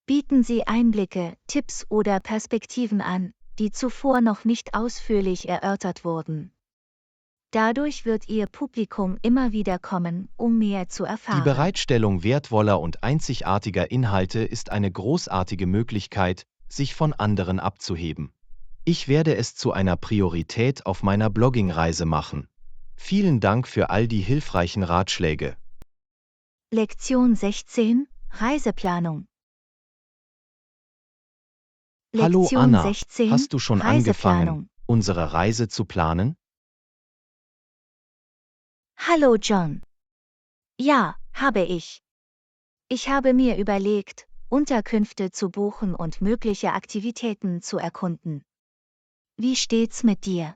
S1: Bieten Sie Einblicke, Tipps oder Perspektiven an, die zuvor noch nicht ausführlich erörtert wurden. Dadurch wird Ihr Publikum immer wieder kommen, um mehr zu erfahren.
S2: Die Bereitstellung wertvoller und einzigartiger Inhalte ist eine großartige Möglichkeit, sich von anderen abzuheben. Ich werde es zu einer Priorität auf meiner Blogging-Reise machen. Vielen Dank für all die hilfreichen Ratschläge.
S1: Lektion 16: Reiseplanung.
S2: Hallo
S1: Lektion
S2: Anna,
S1: 16:
S2: hast du schon
S1: Reiseplanung.
S2: angefangen, unsere Reise zu planen?
S1: Hallo John. Ja, habe ich. Ich habe mir überlegt, Unterkünfte zu buchen und mögliche Aktivitäten zu erkunden. Wie steht's mit dir?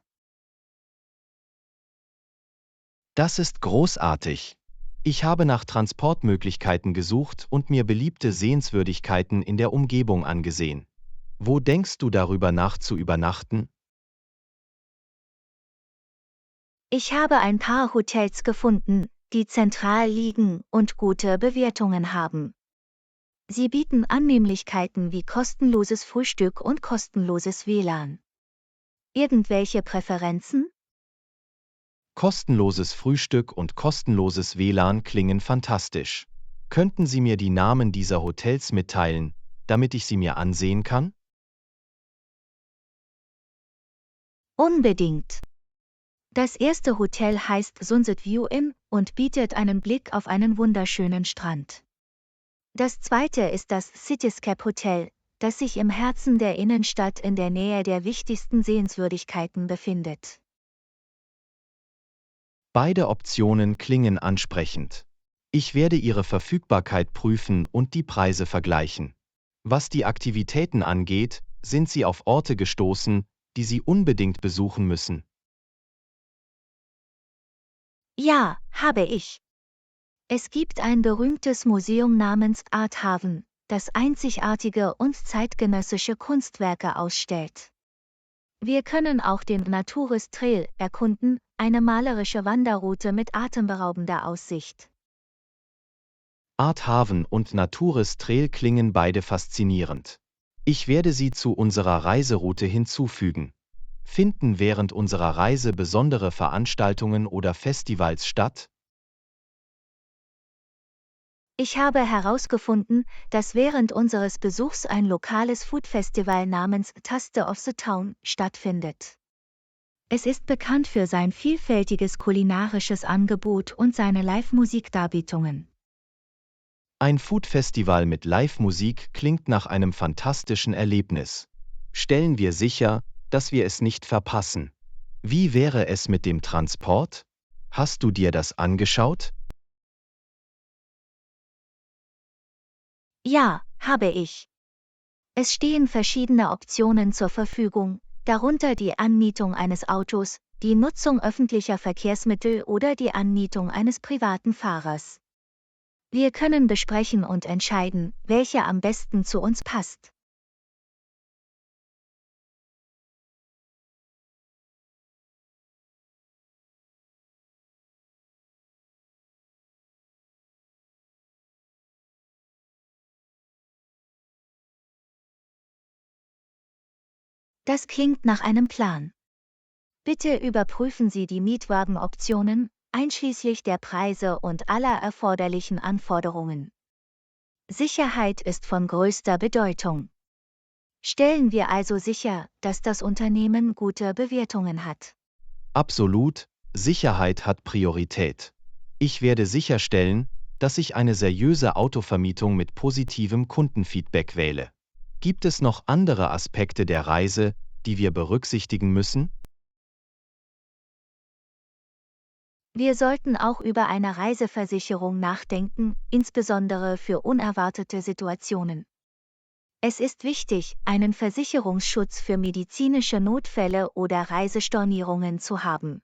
S2: Das ist großartig. Ich habe nach Transportmöglichkeiten gesucht und mir beliebte Sehenswürdigkeiten in der Umgebung angesehen. Wo denkst du darüber nach zu übernachten?
S1: Ich habe ein paar Hotels gefunden, die zentral liegen und gute Bewertungen haben. Sie bieten Annehmlichkeiten wie kostenloses Frühstück und kostenloses WLAN. Irgendwelche Präferenzen?
S2: Kostenloses Frühstück und kostenloses WLAN klingen fantastisch. Könnten Sie mir die Namen dieser Hotels mitteilen, damit ich sie mir ansehen kann?
S1: Unbedingt. Das erste Hotel heißt Sunset View Inn und bietet einen Blick auf einen wunderschönen Strand. Das zweite ist das Cityscape Hotel, das sich im Herzen der Innenstadt in der Nähe der wichtigsten Sehenswürdigkeiten befindet.
S2: Beide Optionen klingen ansprechend. Ich werde ihre Verfügbarkeit prüfen und die Preise vergleichen. Was die Aktivitäten angeht, sind Sie auf Orte gestoßen, die Sie unbedingt besuchen müssen.
S1: Ja, habe ich. Es gibt ein berühmtes Museum namens Art Haven, das einzigartige und zeitgenössische Kunstwerke ausstellt. Wir können auch den Naturist Trail erkunden, eine malerische Wanderroute mit atemberaubender Aussicht.
S2: Art Haven und Natures Trail klingen beide faszinierend. Ich werde sie zu unserer Reiseroute hinzufügen. Finden während unserer Reise besondere Veranstaltungen oder Festivals statt?
S1: Ich habe herausgefunden, dass während unseres Besuchs ein lokales Food-Festival namens Taste of the Town stattfindet. Es ist bekannt für sein vielfältiges kulinarisches Angebot und seine Live-Musikdarbietungen.
S2: Ein Food-Festival mit Live-Musik klingt nach einem fantastischen Erlebnis. Stellen wir sicher, dass wir es nicht verpassen. Wie wäre es mit dem Transport? Hast du dir das angeschaut?
S1: Ja, habe ich. Es stehen verschiedene Optionen zur Verfügung, darunter die Anmietung eines Autos, die Nutzung öffentlicher Verkehrsmittel oder die Anmietung eines privaten Fahrers. Wir können besprechen und entscheiden, welche am besten zu uns passt. Das klingt nach einem Plan. Bitte überprüfen Sie die Mietwagenoptionen, einschließlich der Preise und aller erforderlichen Anforderungen. Sicherheit ist von größter Bedeutung. Stellen wir also sicher, dass das Unternehmen gute Bewertungen hat.
S2: Absolut, Sicherheit hat Priorität. Ich werde sicherstellen, dass ich eine seriöse Autovermietung mit positivem Kundenfeedback wähle. Gibt es noch andere Aspekte der Reise, die wir berücksichtigen müssen?
S1: Wir sollten auch über eine Reiseversicherung nachdenken, insbesondere für unerwartete Situationen. Es ist wichtig, einen Versicherungsschutz für medizinische Notfälle oder Reisestornierungen zu haben.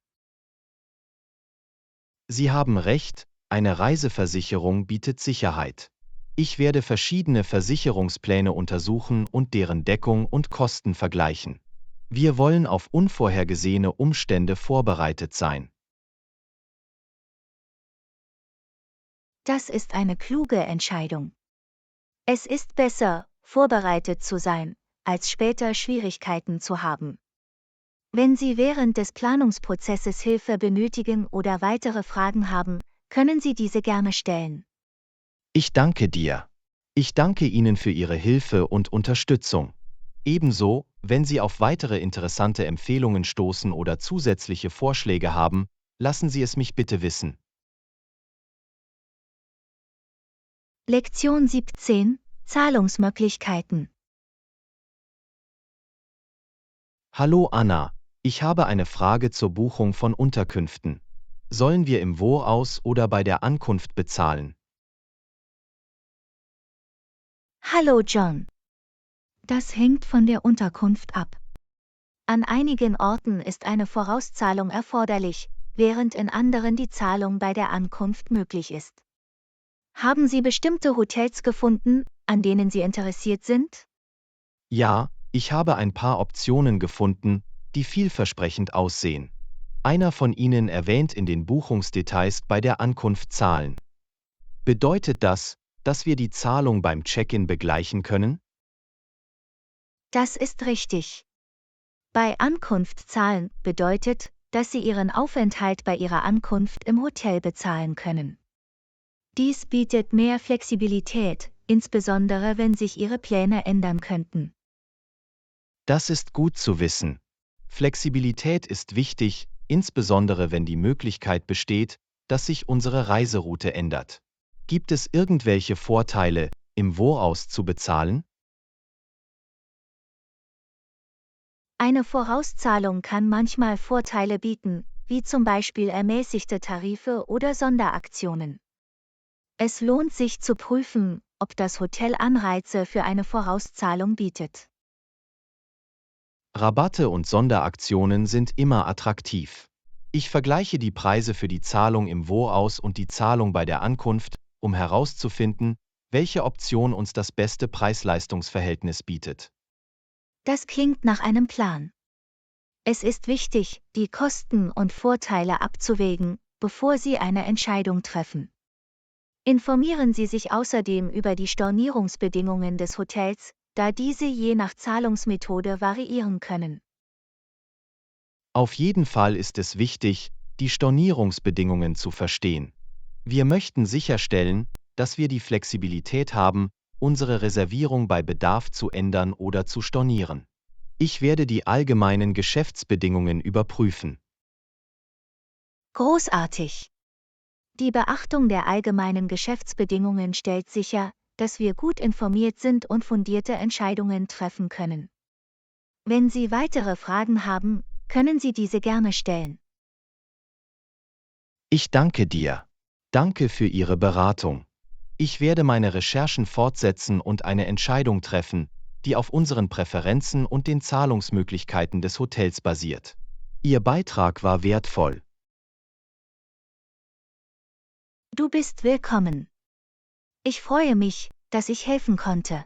S2: Sie haben recht, eine Reiseversicherung bietet Sicherheit. Ich werde verschiedene Versicherungspläne untersuchen und deren Deckung und Kosten vergleichen. Wir wollen auf unvorhergesehene Umstände vorbereitet sein.
S1: Das ist eine kluge Entscheidung. Es ist besser, vorbereitet zu sein, als später Schwierigkeiten zu haben. Wenn Sie während des Planungsprozesses Hilfe benötigen oder weitere Fragen haben, können Sie diese gerne stellen.
S2: Ich danke dir. Ich danke Ihnen für Ihre Hilfe und Unterstützung. Ebenso, wenn Sie auf weitere interessante Empfehlungen stoßen oder zusätzliche Vorschläge haben, lassen Sie es mich bitte wissen.
S1: Lektion 17: Zahlungsmöglichkeiten.
S2: Hallo Anna, ich habe eine Frage zur Buchung von Unterkünften. Sollen wir im Voraus oder bei der Ankunft bezahlen?
S1: Hallo John. Das hängt von der Unterkunft ab. An einigen Orten ist eine Vorauszahlung erforderlich, während in anderen die Zahlung bei der Ankunft möglich ist. Haben Sie bestimmte Hotels gefunden, an denen Sie interessiert sind?
S2: Ja, ich habe ein paar Optionen gefunden, die vielversprechend aussehen. Einer von ihnen erwähnt in den Buchungsdetails bei der Ankunft Zahlen. Bedeutet das, dass wir die Zahlung beim Check-in begleichen können?
S1: Das ist richtig. Bei Ankunft zahlen bedeutet, dass Sie Ihren Aufenthalt bei Ihrer Ankunft im Hotel bezahlen können. Dies bietet mehr Flexibilität, insbesondere wenn sich Ihre Pläne ändern könnten.
S2: Das ist gut zu wissen. Flexibilität ist wichtig, insbesondere wenn die Möglichkeit besteht, dass sich unsere Reiseroute ändert. Gibt es irgendwelche Vorteile, im Voraus zu bezahlen?
S1: Eine Vorauszahlung kann manchmal Vorteile bieten, wie zum Beispiel ermäßigte Tarife oder Sonderaktionen. Es lohnt sich zu prüfen, ob das Hotel Anreize für eine Vorauszahlung bietet.
S2: Rabatte und Sonderaktionen sind immer attraktiv. Ich vergleiche die Preise für die Zahlung im Voraus und die Zahlung bei der Ankunft, um herauszufinden, welche Option uns das beste Preis-Leistungs-Verhältnis bietet.
S1: Das klingt nach einem Plan. Es ist wichtig, die Kosten und Vorteile abzuwägen, bevor Sie eine Entscheidung treffen. Informieren Sie sich außerdem über die Stornierungsbedingungen des Hotels, da diese je nach Zahlungsmethode variieren können.
S2: Auf jeden Fall ist es wichtig, die Stornierungsbedingungen zu verstehen. Wir möchten sicherstellen, dass wir die Flexibilität haben, unsere Reservierung bei Bedarf zu ändern oder zu stornieren. Ich werde die allgemeinen Geschäftsbedingungen überprüfen.
S1: Großartig! Die Beachtung der allgemeinen Geschäftsbedingungen stellt sicher, dass wir gut informiert sind und fundierte Entscheidungen treffen können. Wenn Sie weitere Fragen haben, können Sie diese gerne stellen.
S2: Ich danke dir. Danke für Ihre Beratung. Ich werde meine Recherchen fortsetzen und eine Entscheidung treffen, die auf unseren Präferenzen und den Zahlungsmöglichkeiten des Hotels basiert. Ihr Beitrag war wertvoll.
S1: Du bist willkommen. Ich freue mich, dass ich helfen konnte.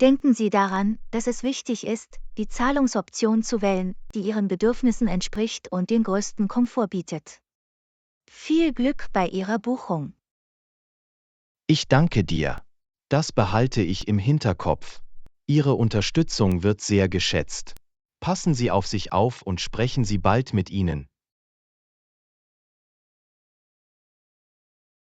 S1: Denken Sie daran, dass es wichtig ist, die Zahlungsoption zu wählen, die Ihren Bedürfnissen entspricht und den größten Komfort bietet. Viel Glück bei Ihrer Buchung.
S2: Ich danke dir. Das behalte ich im Hinterkopf. Ihre Unterstützung wird sehr geschätzt. Passen Sie auf sich auf und sprechen Sie bald mit Ihnen.